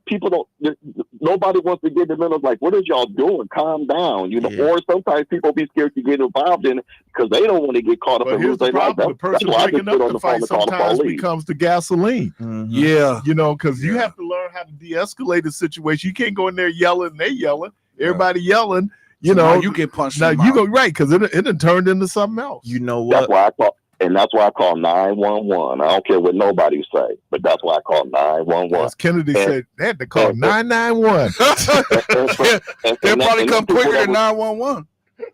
Nobody wants to get in the middle of like, what is y'all doing? Calm down, you know. Yeah. Or sometimes people be scared to get involved in it because they don't want to get caught up But in here's lose the their life. problem: the person breaking up the fight sometimes becomes the gasoline. Mhm. Yeah. You know, because you have to learn how to de-escalate the situation. You can't go in there yelling. They yelling. Everybody yelling. You So know, now you get punched. now in the you mouth. go right because it turned into something else. You know That's what? why I call. And that's why I call 911. I don't care what nobody say, but that's why I call 911. As Kennedy And- said, they had to call 991. They'll probably come quicker than 911.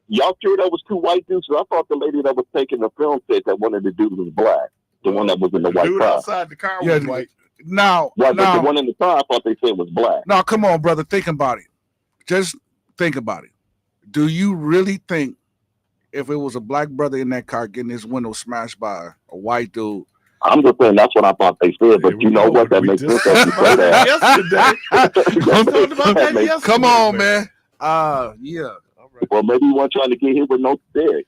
Y'all sure that was two white dudes? 'Cause I thought the lady that was taking the film said that one of the dudes was black. The one that was in the white dude car. outside the car Yeah, was white. Now, Right, but the now, one in the car, I thought they said was black. now, come on, brother. Think about it. Just think about it. Do you really think if it was a black brother in that car getting his window smashed by a white dude? I'm just saying that's what I thought they said, but you know what? That makes sense that you say that. Yesterday. I talked about that yesterday. Come on, man. Yeah. Well, maybe he wasn't trying to get hit with no stick.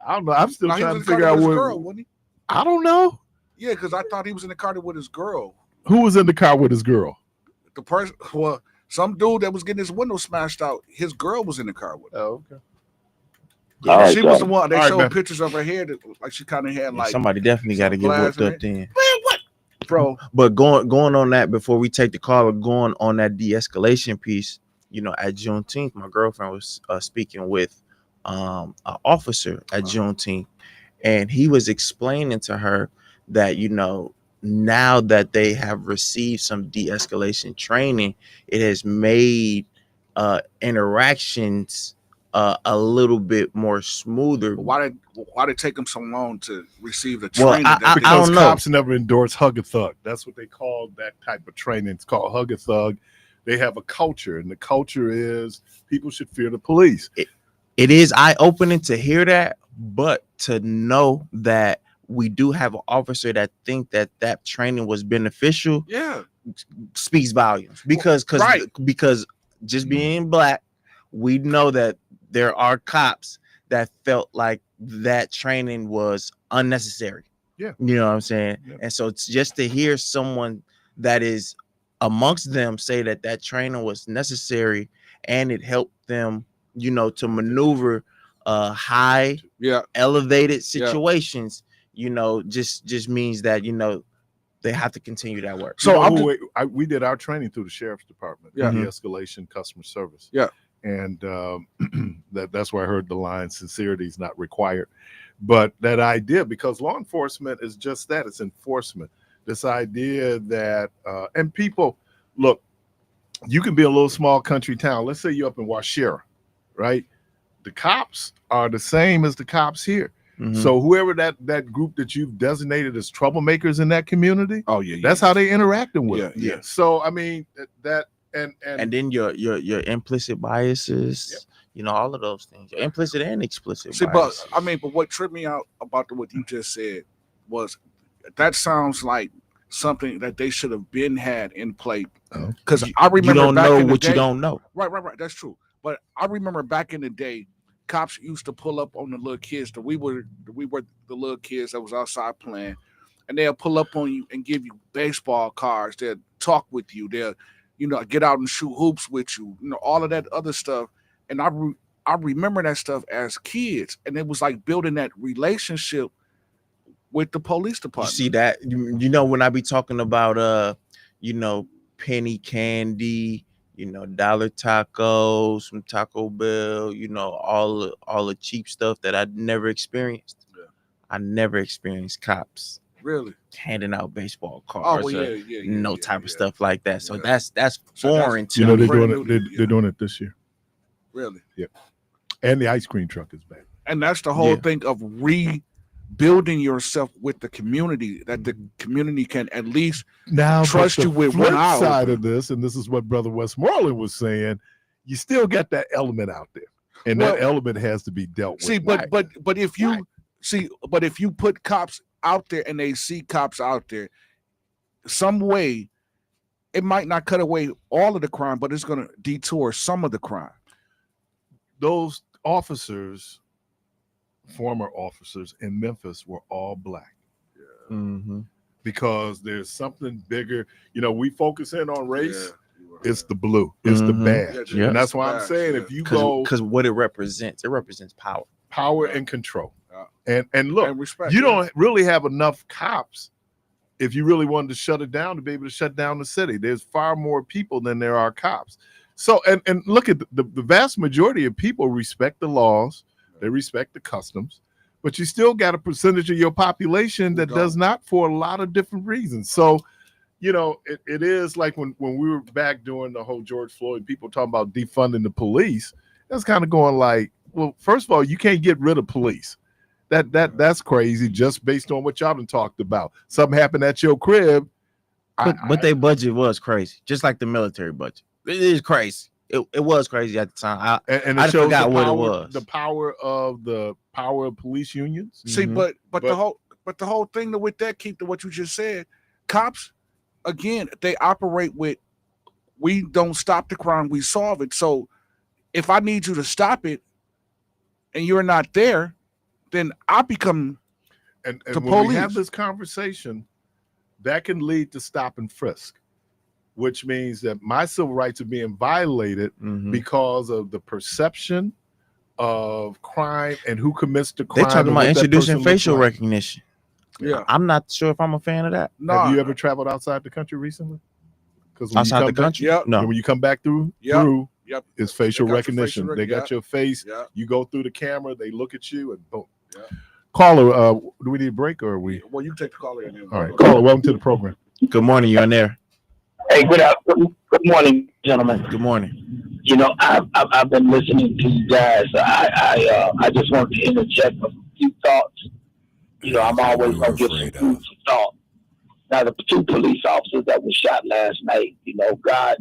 I don't know. I'm still Now, he trying was to in the figure car out with his what. girl, wasn't he? I don't know. Yeah, because I thought he was in the car with his girl. Who was in the car with his girl? The person, well, Some dude that was getting his window smashed out, his girl was in the car with him. Oh, okay. All right, She was the y'all. one. They All right, showed man. pictures of her hair that like she kind of had like somebody definitely got to get flash whooped in up it. then. Man, what, bro? But going on that before we take the call, going on that de-escalation piece, you know, at Juneteenth, my girlfriend was speaking with an officer at Juneteenth, and he was explaining to her that, you know, now that they have received some de-escalation training, it has made interactions a little bit more smoother. But why did it take them so long to receive the Well, training? I Because don't know. cops never endorse hug a thug. That's what they call that type of training. It's called hug a thug. They have a culture, and the culture is people should fear the police. It is eye-opening to hear that, but to know that we do have an officer that think that training was beneficial, speaks volumes. Because just being black, we know that there are cops that felt like that training was unnecessary. Yeah. You know what I'm saying? Yeah. And so it's just to hear someone that is amongst them say that training was necessary and it helped them, you know, to maneuver high elevated situations, you know, just means that, you know, they have to continue that work. So we did our training through the sheriff's department, de-escalation customer service. Yeah. And that's where I heard the line, sincerity is not required. But that idea, because law enforcement is just that, it's enforcement. This idea that, and people, look, you can be a little small country town. Let's say you're up in Washira, right? The cops are the same as the cops here. Mm-hmm. So whoever that group that you've designated as troublemakers in that community, that's how they interacting with. Yeah. So I mean that and then your implicit biases, you know, all of those things, implicit and explicit. See, biases. but what tripped me out about what you just said was that sounds like something that they should have been had in play. Because I remember you don't back know in the what day, you don't know. Right. That's true. But I remember back in the day, cops used to pull up on the little kids that we were the little kids that was outside playing, and they'll pull up on you and give you baseball cards. They'll talk with you. They'll, you know, get out and shoot hoops with you. You know, all of that other stuff. And I remember that stuff as kids, and it was like building that relationship with the police department. You see that? You know, when I be talking about you know, penny candy, you know, dollar tacos from Taco Bell, you know, all the cheap stuff that I never experienced. Yeah. I never experienced cops really handing out baseball cards. Type of stuff like that. So that's foreign to you know, me. They're doing it this year. Really? Yeah. And the ice cream truck is back. And that's the whole thing of rebuilding yourself with the community, that the community can at least trust you with one eye. Side of this, and this is what Brother Westmoreland was saying, you still got that element out there, and that element has to be dealt with. See, but if you put cops out there and they see cops out there, some way, it might not cut away all of the crime, but it's going to detour some of the crime. Those officers, former officers in Memphis, were all black. Because there's something bigger. You know, we focus in on race. It's the blue. It's the badge. And that's why I'm saying if you go, because what it represents power and control. And look, and respect, you don't really have enough cops if you really wanted to shut it down to be able to shut down the city. There's far more people than there are cops. So and look at the vast majority of people respect the laws, they respect the customs, but you still got a percentage of your population that does not, for a lot of different reasons. So, you know, it is like when we were back during the whole George Floyd, people talking about defunding the police. That's kind of going like, well, first of all, you can't get rid of police. That's crazy just based on what y'all done talked about. Something happened at your crib. But their budget was crazy, just like the military budget. It is crazy. It was crazy at the time. I forgot what it was. The power of police unions. See, but the whole thing with that, keep to what you just said, cops, again, they operate with, we don't stop the crime, we solve it. So if I need you to stop it and you're not there, then I become and the when police. we have this conversation, that can lead to stop and frisk. which means that my civil rights are being violated because of the perception of crime and who commits the crime. They're talking about introducing facial recognition. Yeah, I'm not sure if I'm a fan of that. No. Have you ever traveled outside the country recently? Because outside the country, no. When you come back through, it's facial recognition. They got your face. Yep. You go through the camera. They look at you, and boom. Yep. Caller, do we need a break or are we? Well, you take the caller in. All right, caller, welcome to the program. Good morning. You're on there. Hey, good morning, gentlemen. Good morning. You know, I've been listening to you guys. I just wanted to interject a few thoughts. You know, I'm always gonna give some food for thought. Now, the 2 police officers that were shot last night, you know, God,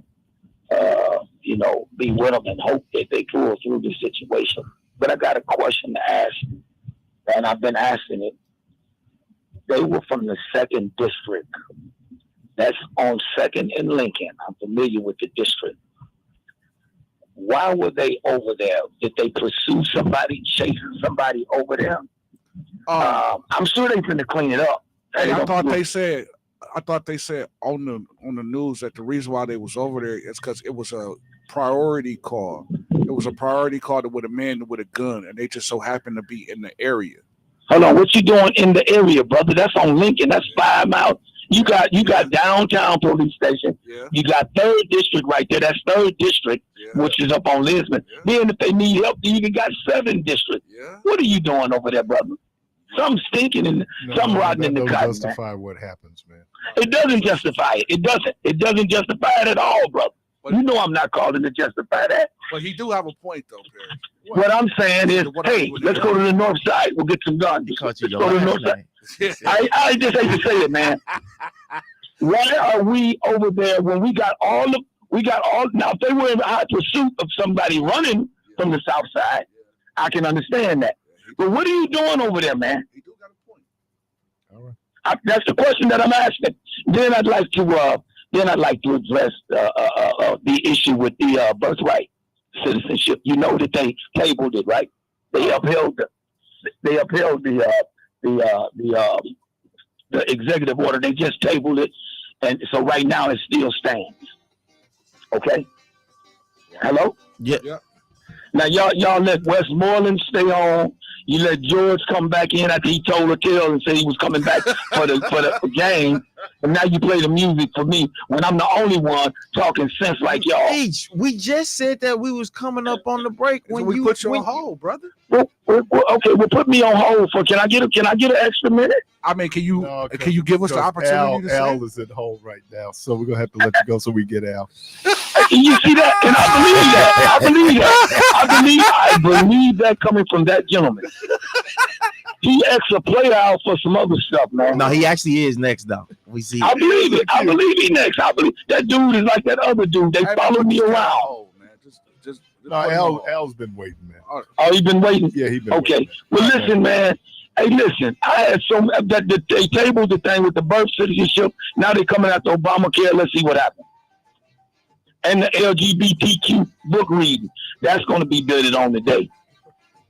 you know, be with them and hope that they pull through the situation. But I got a question to ask, and I've been asking it. They were from the 2nd District. That's on 2nd and Lincoln. I'm familiar with the district. Why were they over there? Did they pursue somebody, chasing somebody over there? I'm sure they're going to clean it up. I thought they said on the news that the reason why they was over there is because it was a priority call. It was a priority call with a man with a gun, and they just so happened to be in the area. Hold on, what you doing in the area, brother? That's on Lincoln. That's 5 miles. You got downtown police station. Yeah. You got 3rd District right there. That's 3rd District, which is up on Lisbon. Yeah. Then if they need help, you got 7th District. Yeah. What are you doing over there, brother? Something stinking and something rotten in the cut. Doesn't justify what happens, man. It doesn't justify it. It doesn't. It doesn't justify it at all, brother. But you know I'm not calling to justify that. But he do have a point, though, Perry. What I'm saying is, hey, let's go to the north side. We'll get some guns. Let's go to the north side. I just hate to say it, man. Why are we over there when we got all now if they were in hot pursuit of somebody running from the south side, I can understand that. But what are you doing over there, man? He do got a point. All right. That's the question that I'm asking. Then I'd like to address the issue with the birthright citizenship. You know that they tabled it, right? They upheld the executive order. They just tabled it, and so right now it still stands. Okay. Hello. Yeah. Now y'all let Westmoreland stay on. You let George come back in after he told a tale and said he was coming back for the game. And now you play the music for me when I'm the only one talking sense like y'all. H, we just said that we was coming up on the break when we put you on hold, brother. Okay, well put me on hold for. Can I get an extra minute? I mean, can you give us the opportunity to say? Al is at hold right now, so we're gonna have to let you go so we get Al. You see that? And I believe that coming from that gentleman. He extra played out for some other stuff, man. No, he actually is next, though. We see. I believe it. I believe he next. I believe that dude is like that other dude. They follow me around. No, Al's been waiting, man. Oh, he been waiting? Yeah, he been waiting. Well, listen, man. Hey, listen. I had that they tabled the thing with the birth citizenship. Now they're coming after Obamacare. Let's see what happens. And the LGBTQ book reading. That's going to be bidded on today.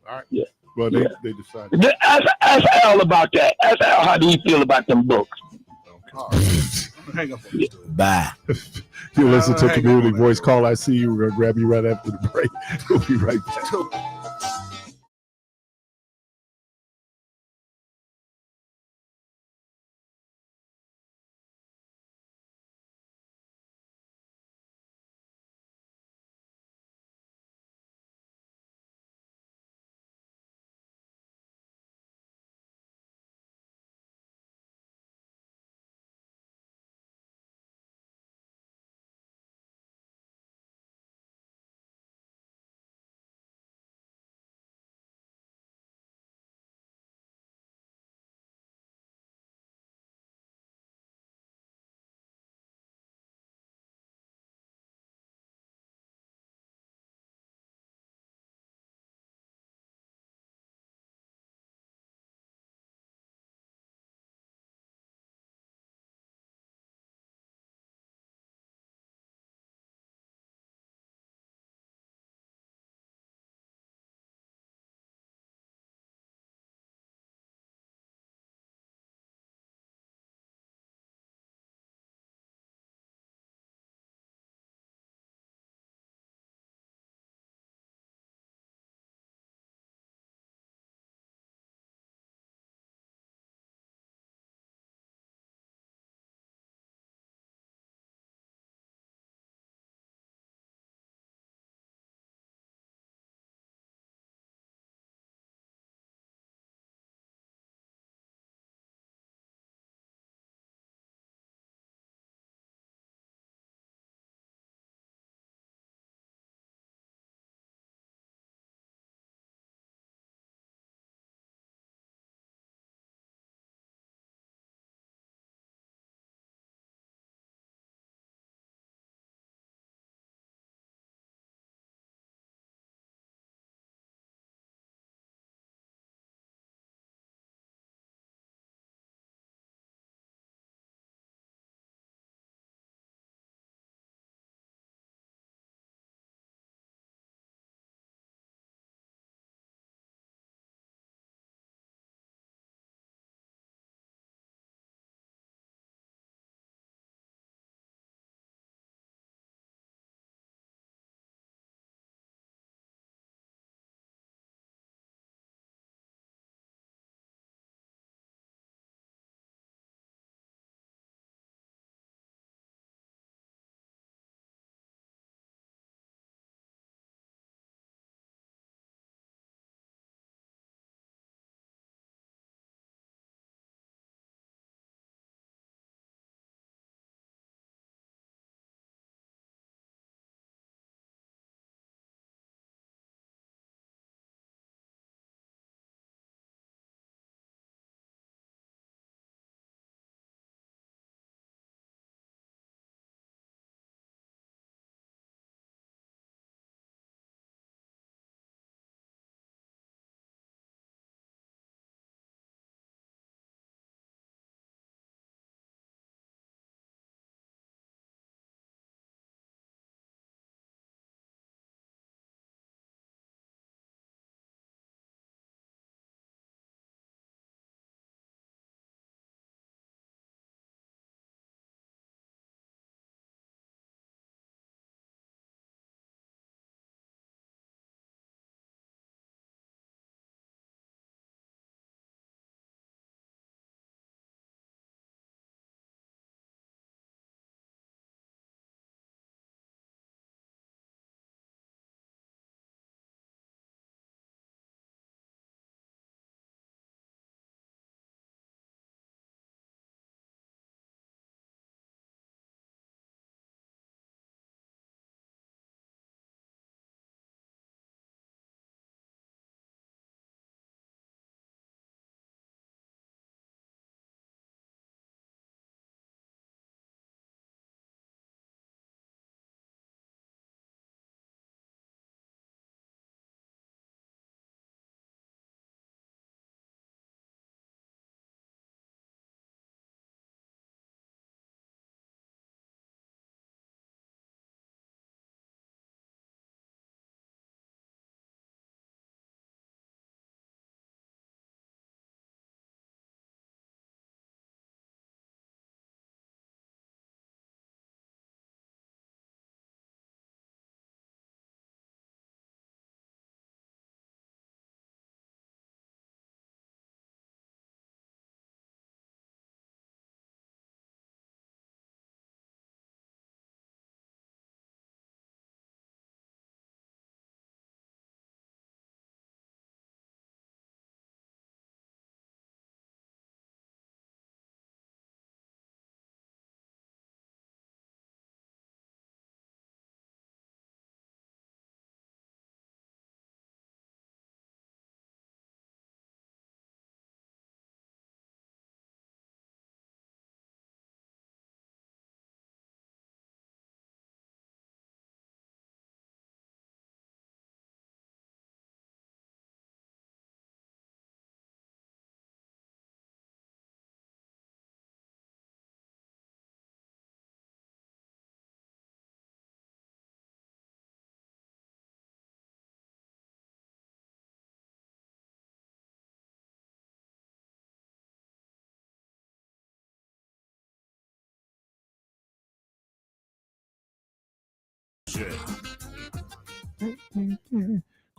All right. Yeah. Well, they decided. Ask Al about that. Ask Al how do you feel about them books. Hang up. Bye. You listen to Community Voice Call. I see you. We're going to grab you right after the break. We'll be right back.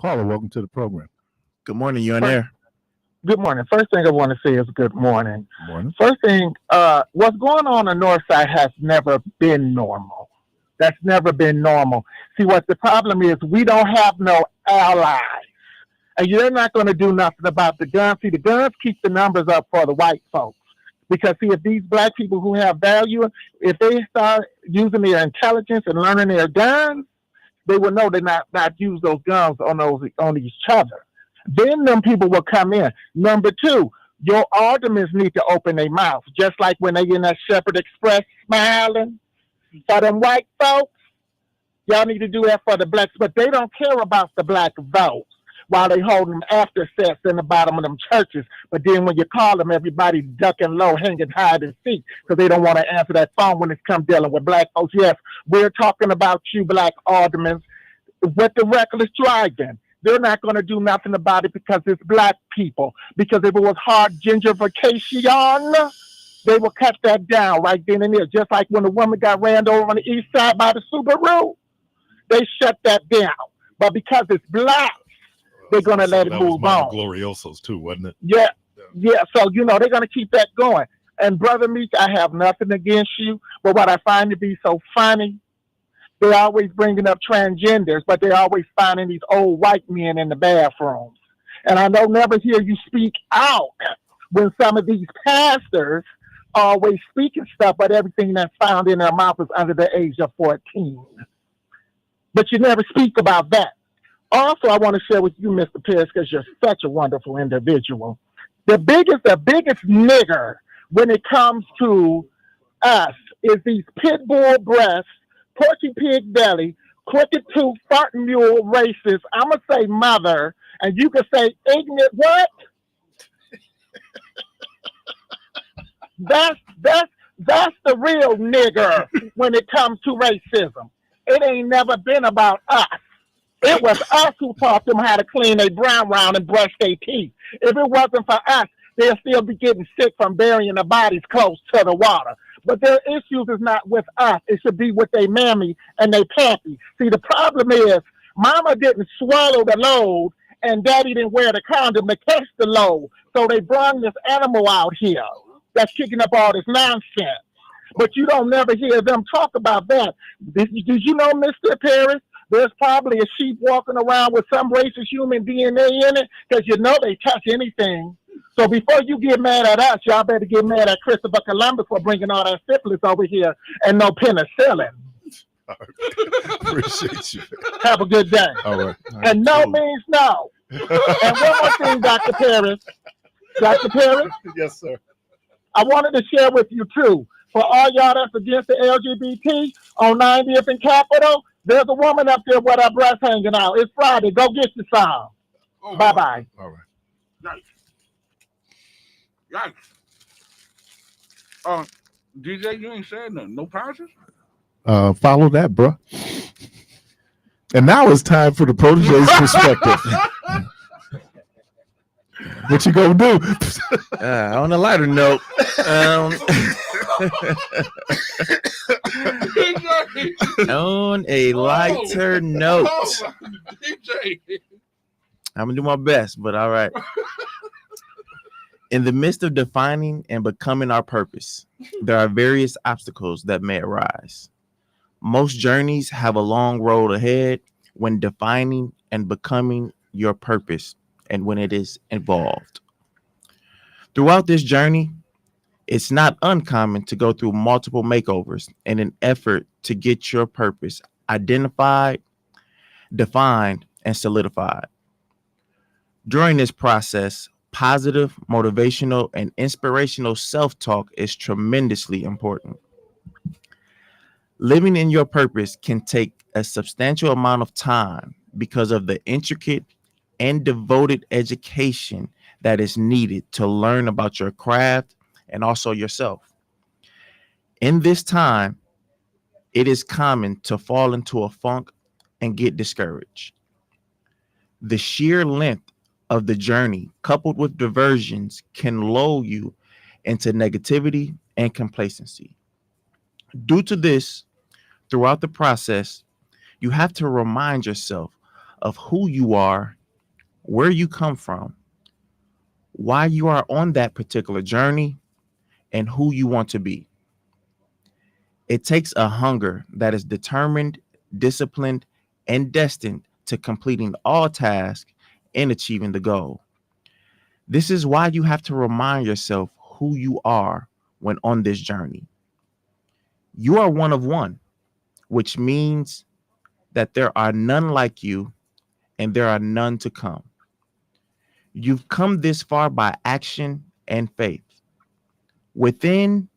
Caller, welcome to the program. Good morning. You on air? Good morning. First thing I want to say is good morning. Morning. First thing, what's going on the north side has never been normal. That's never been normal. See, what the problem is, we don't have no allies. And you're not going to do nothing about the guns. See, the guns keep the numbers up for the white folks. Because, see, if these black people who have value, if they start using their intelligence and learning their guns, they will know they not use those guns on each other. Then them people will come in. Number two, your aldermen need to open their mouths, just like when they in that Shepherd Express smiling for them white folks. Y'all need to do that for the blacks, but they don't care about the black votes while they hold them after sets in the bottom of them churches. But then when you call them, everybody ducking low, hanging high their feet because they don't want to answer that phone when it's come dealing with black folks. Yes, we're talking about you black aldermen with the reckless driving. They're not going to do nothing about it because it's black people. Because if it was hard gentrification, they will cut that down right then and there. Just like when a woman got ran over on the east side by the Subaru, they shut that down. But because it's black, they're going to let it move on. Gloriosos too, wasn't it? Yeah. So, they're going to keep that going. And Brother Meek, I have nothing against you. But what I find to be so funny, they're always bringing up transgenders, but they're always finding these old white men in the bathrooms. And I don't never hear you speak out when some of these pastors are always speaking stuff, but everything that's found in their mouth is under the age of 14. But you never speak about that. Also, I want to share with you, Mr. Parris, because you're such a wonderful individual. The biggest nigger when it comes to us is these pit bull breasts, porky pig belly, crooked tooth, farting mule, racist. I'm going to say mother, and you can say ignorant what? That's the real nigger when it comes to racism. It ain't never been about us. It was us who taught them how to clean their brown round and brush their teeth. If it wasn't for us, they'll still be getting sick from burying the bodies close to the water. But their issues is not with us. It should be with their mammy and their pappy. See, the problem is mama didn't swallow the load and daddy didn't wear the condom to catch the load. So they brought this animal out here that's kicking up all this nonsense. But you don't never hear them talk about that. Did you know, Mr. Parris, there's probably a sheep walking around with some racist human DNA in it? Because they touch anything. So before you get mad at us, y'all better get mad at Christopher Columbus for bringing all that syphilis over here and no penicillin. Appreciate you. Have a good day. All right. And no means no. And one more thing, Dr. Parris. Dr. Parris? Yes, sir. I wanted to share with you, too, for all y'all that's against the LGBT on 90th and Capitol, there's a woman up there with her breast hanging out. It's Friday. Go get your song. Oh, bye-bye. All right. Yikes. DJ, you ain't saying nothing. No prizes? Follow that, bro. And now it's time for the protege's perspective. What you gonna do? On a lighter note, on a lighter note, I'm gonna do my best, but all right. In the midst of defining and becoming our purpose, there are various obstacles that may arise. Most journeys have a long road ahead when defining and becoming your purpose and when it is involved. Throughout this journey, it's not uncommon to go through multiple makeovers in an effort to get your purpose identified, defined, and solidified. During this process, positive, motivational, and inspirational self-talk is tremendously important. Living in your purpose can take a substantial amount of time because of the intricate and devoted education that is needed to learn about your craft and also yourself. In this time, it is common to fall into a funk and get discouraged. The sheer length of the journey, coupled with diversions, can lull you into negativity and complacency. Due to this, throughout the process, You have to remind yourself of who you are, where you come from, why you are on that particular journey, and who you want to be. It takes a hunger that is determined, disciplined, and destined to completing all tasks and achieving the goal. This is why you have to remind yourself who you are when on this journey. You are one of one, which means that there are none like you and there are none to come. You've come this far by action and faith. Within,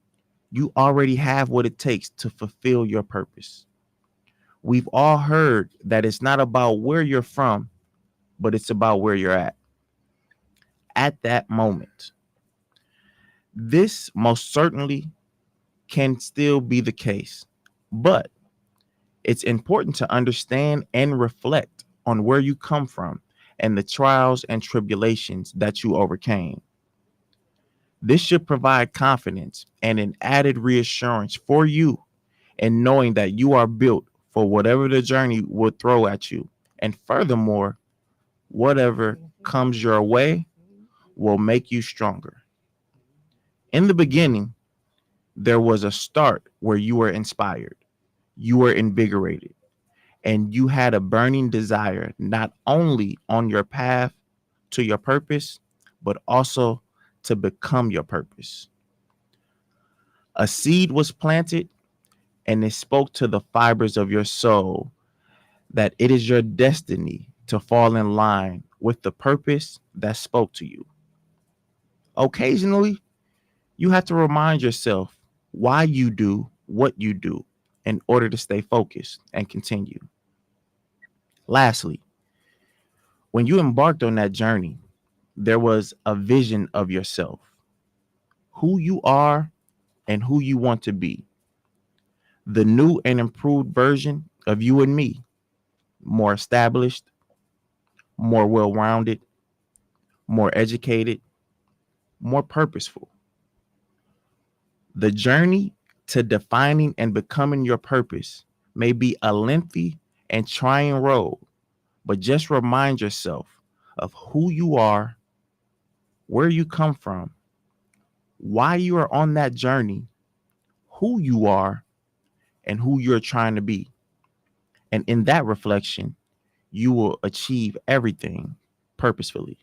you already have what it takes to fulfill your purpose. We've all heard that it's not about where you're from, but it's about where you're at that moment. This most certainly can still be the case, but it's important to understand and reflect on where you come from and the trials and tribulations that you overcame. This should provide confidence and an added reassurance for you in knowing that you are built for whatever the journey will throw at you. And furthermore, whatever comes your way will make you stronger. In the beginning, there was a start where you were inspired, you were invigorated, and you had a burning desire not only on your path to your purpose, but also to become your purpose. A seed was planted and it spoke to the fibers of your soul that it is your destiny to fall in line with the purpose that spoke to you. Occasionally, you have to remind yourself why you do what you do in order to stay focused and continue. Lastly, when you embarked on that journey, there was a vision of yourself, who you are and who you want to be. The new and improved version of you and me, more established, more well-rounded, more educated, more purposeful. The journey to defining and becoming your purpose may be a lengthy and trying road, but just remind yourself of who you are, where you come from, why you are on that journey, who you are, and who you're trying to be. And in that reflection, you will achieve everything purposefully.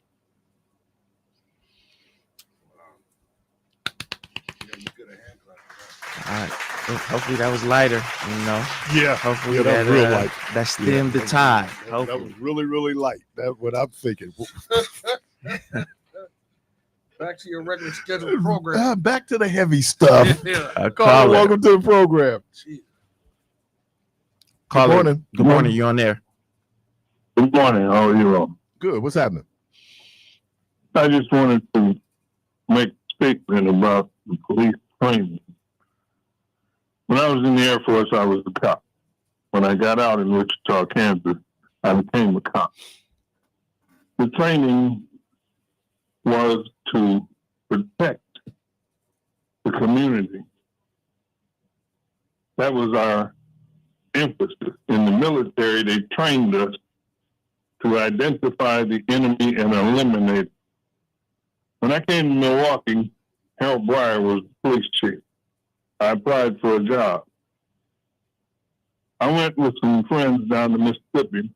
All right. Hopefully that was lighter, you know. Yeah. Hopefully that was real light. That stemmed the tide. That was really, really light. That's what I'm thinking. Back to your regular scheduled program. Back to the heavy stuff. Caller, welcome to the program. Good morning. Good morning. You on there? Good morning. How are you all? Good. What's happening? I just wanted to make a statement about the police training. When I was in the Air Force, I was a cop. When I got out in Wichita, Kansas, I became a cop. The training was to protect the community. That was our emphasis. In the military, they trained us to identify the enemy and eliminate it. When I came to Milwaukee, Harold Breyer was the police chief. I applied for a job. I went with some friends down to Mississippi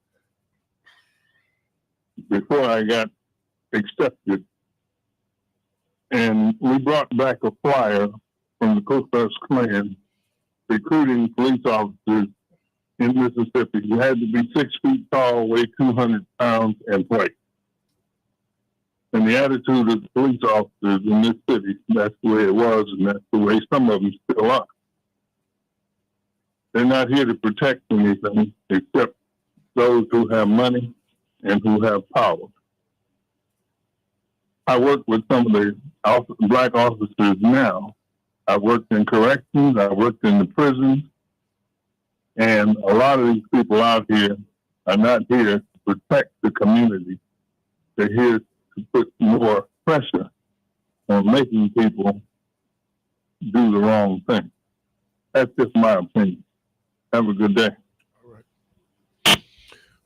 before I got accepted. And we brought back a flyer from the Ku Klux Klan recruiting police officers in Mississippi. You had to be 6 feet tall, weigh 200 pounds, and white. And the attitude of the police officers in this city, that's the way it was, and that's the way some of them still are. They're not here to protect anything except those who have money and who have power. I work with some of the black officers now. I worked in corrections, I worked in the prisons, and a lot of these people out here are not here to protect the community. They're here to put more pressure on making people do the wrong thing. That's just my opinion. Have a good day. All right.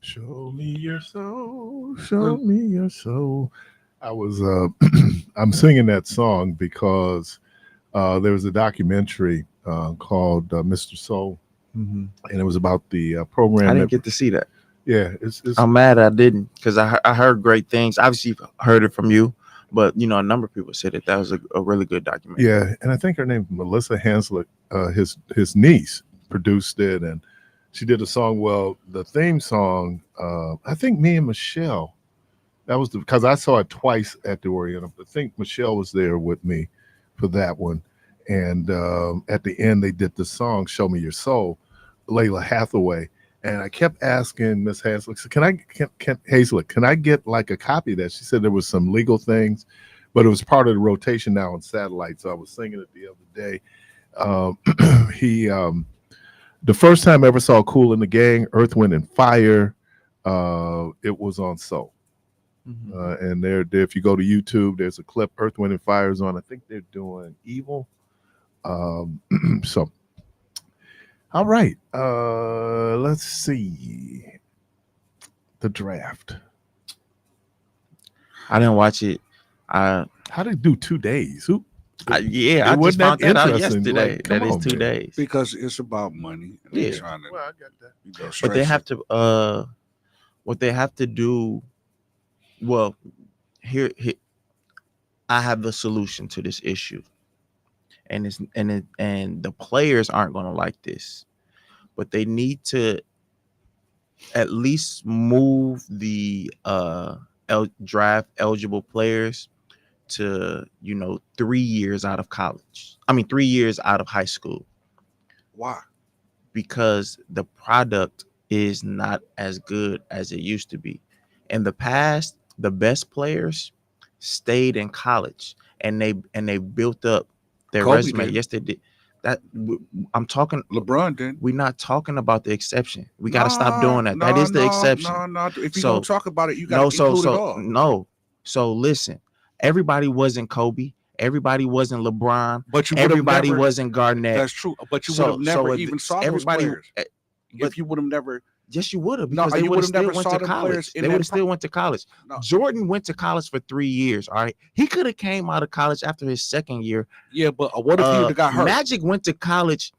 Show me your soul. Show me your soul. I was I'm singing that song because there was a documentary called Mr. Soul, and it was about the program. I didn't get to see that. Yeah, I'm mad I didn't, because I heard great things. Obviously, heard it from you, but a number of people said that was a really good documentary. Yeah, and I think her name Melissa Hanslick, his niece, produced it, and she did a song. Well, the theme song, I think me and Michelle. That was because I saw it twice at the Orient. I think Michelle was there with me for that one. And at the end, they did the song "Show Me Your Soul," Layla Hathaway. And I kept asking Miss Hanslick, so can I get like a copy of that? She said there was some legal things, but it was part of the rotation now on satellite. So I was singing it the other day. The first time I ever saw Kool and the Gang, Earth, Wind, and Fire, it was on Soul. And there, if you go to YouTube, there's a clip. Earth, Wind, and Fire is on. I think they're doing Evil. So, all right. Let's see the draft. I didn't watch it. How did it do 2 days? I just found that out yesterday. That is 2 days because it's about money. Yeah, well, I got that. But they have to. What they have to do. Well, here I have the solution to this issue, and the players aren't going to like this, but they need to at least move the draft eligible players to 3 years out of college. 3 years out of high school. Why? Because the product is not as good as it used to be. In the past, the best players stayed in college and they built up their Kobe resume. did. Yes, they did. I'm talking. LeBron did. We're not talking about the exception. We got to stop doing that. That is the exception. No. If you don't talk about it, you got to include it all. No. So listen, everybody wasn't Kobe. Everybody wasn't LeBron. But everybody wasn't Garnett. That's true. But you would have never even saw those players. If you would have never. Yes, you would have, because they would have still went to college. They would have still went to college. No. Jordan went to college for 3 years. All right, he could have came out of college after his second year. Yeah, but what if he would have got hurt? Magic went to college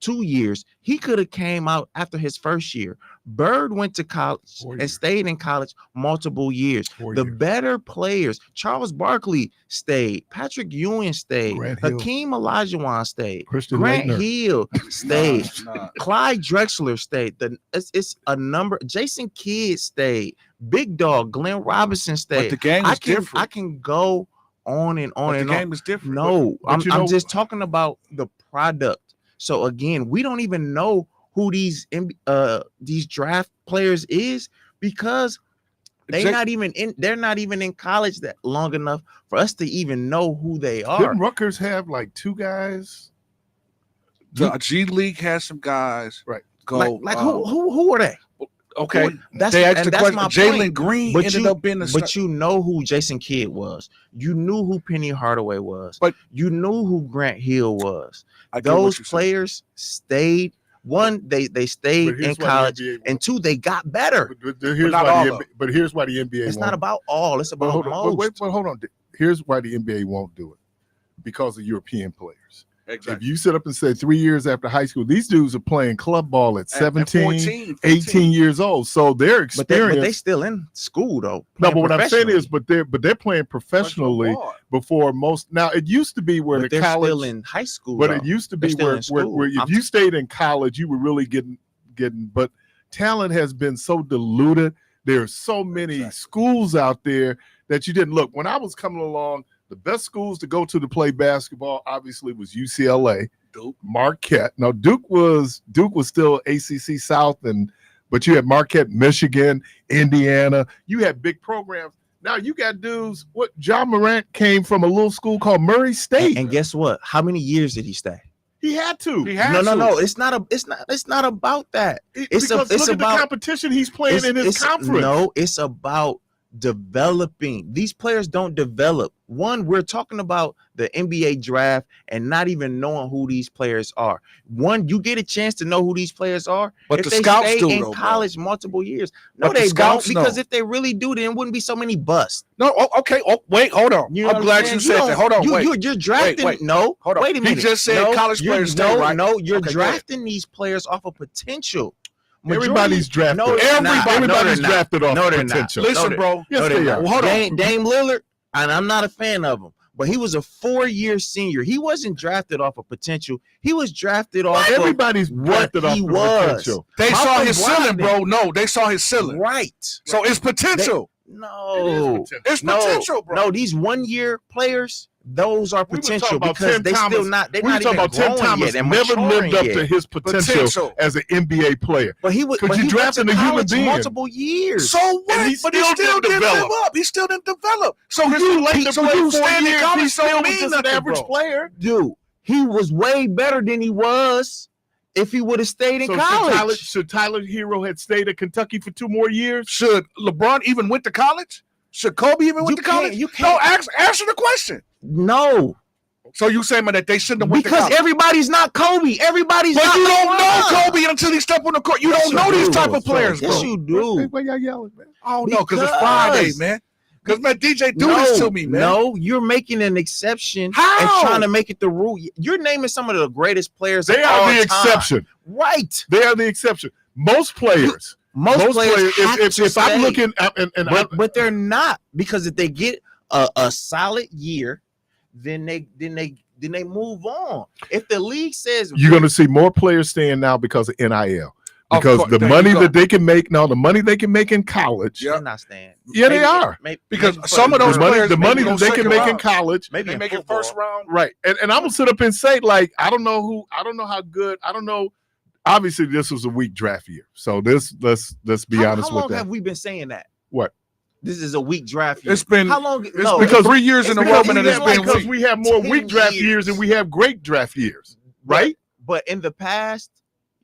2 years. He could have came out after his first year. Bird went to college and stayed in college multiple years. The better players, Charles Barkley stayed. Patrick Ewing stayed. Hakeem Olajuwon stayed. Grant Hill stayed. Clyde Drexler stayed. It's a number. Jason Kidd stayed. Big Dog, Glenn Robinson stayed. But the game is different. I can go on and on and on. The game is different. No, I'm just talking about the product. So again, we don't even know who these draft players is, because they're not even in college that long enough for us to even know who they are. Didn't Rutgers have like 2 guys? The G League has some guys. Right. Who are they? Okay, that's my Jalen point. Green ended up being but you know who Jason Kidd was. You knew who Penny Hardaway was. But you knew who Grant Hill was. Those players stayed. One, they stayed in college, and 2, they got better. But here's why the NBA. It's not about all. It's about most. But hold on. Here's why the NBA won't do it: because of European players. Exactly. If you sit up and say 3 years after high school, these dudes are playing club ball at 17, 14, 18 years old. So their experience. But they still in school though. No, but what I'm saying is, but they're playing professionally before most. Now it used to be where they're college still in high school. But it used to be where if you stayed in college, you were really getting. But talent has been so diluted. There are so many schools out there that you didn't look. When I was coming along, the best schools to go to play basketball obviously was UCLA, Duke, Marquette. Now Duke was still ACC South, but you had Marquette, Michigan, Indiana. You had big programs. Now you got dudes. What John Morant came from a little school called Murray State. And guess what? How many years did he stay? He had to. No. It's not about that. It's about the competition he's playing in his conference. No, it's about developing. These players don't develop. One, we're talking about the NBA draft and not even knowing who these players are. One, you get a chance to know who these players are, but if the they scouts stay do, in though, college multiple years. No, but the they don't, scouts because know. if they really do, then it wouldn't be so many busts. No, okay. Oh, wait, hold on. You know I'm glad you said that. Hold on, wait. You're drafting. Wait. No, Hold on. wait a minute. He just said no, college players stay, right? No, you're Okay, drafting these players off of potential. Everybody's drafted. No, everybody's drafted off potential. Listen, bro. Yes, they are. Well, hold on. Dame Lillard, and I'm not a fan of him, but he was a 4-year senior. He wasn't drafted off of potential. He was drafted off Everybody's drafted off he of was. potential. They Malcolm saw his ceiling, Brogdon. bro. No, they saw his ceiling. Right. So it's potential. No. It's potential, bro. No, these 1-year players, those are potential because they still not. They're not even about Tim growing Thomas yet. never lived up to his potential as an NBA player. But he was. Because you you drafted a human being multiple years. So what? And he But he still didn't develop. He still didn't develop. So you stand in college don't mean nothing, average bro. player. Dude, he was way better than he was if he would have stayed in college. Should Tyler Hero had stayed at Kentucky for 2 more years? Should LeBron even went to college? Should Kobe even went to college? You can't. No, answer the question. No. So you saying that they shouldn't have went to college? Because everybody's not Kobe. Everybody's but not you don't know LeBron. Kobe until he step on the court. You Yes, don't know you these do. type of players, bro. Yes, you do. Why y'all yelling, man? I don't know, because it's Friday, man. Because, man, DJ do this to me, man. No, you're making an exception How? and trying to make it the rule. You're naming some of the greatest players They of are all the time. exception. Right. They are the exception. Most players. Most players have to if I'm stay. looking at but they're not, because if they get a solid year, then they move on. If the league says you're going to see more players staying now because of NIL. Because course, the there money you go. that they can make now, the money they can make in college. they're not staying. Yeah, they are. Because some of those players, the money maybe that they can make in round. college, Maybe They make it first round. right? And I'm gonna sit up and say, like, I don't know how good. I don't know. Obviously, this was a weak draft year, so let's be honest How long with that. have we been saying that? What? This is a weak draft year. It's been how long? It's No, because 3 years in a row, Because and it's been because weak. we have more 10 weak draft years. years than we have great draft years, right? But in the past,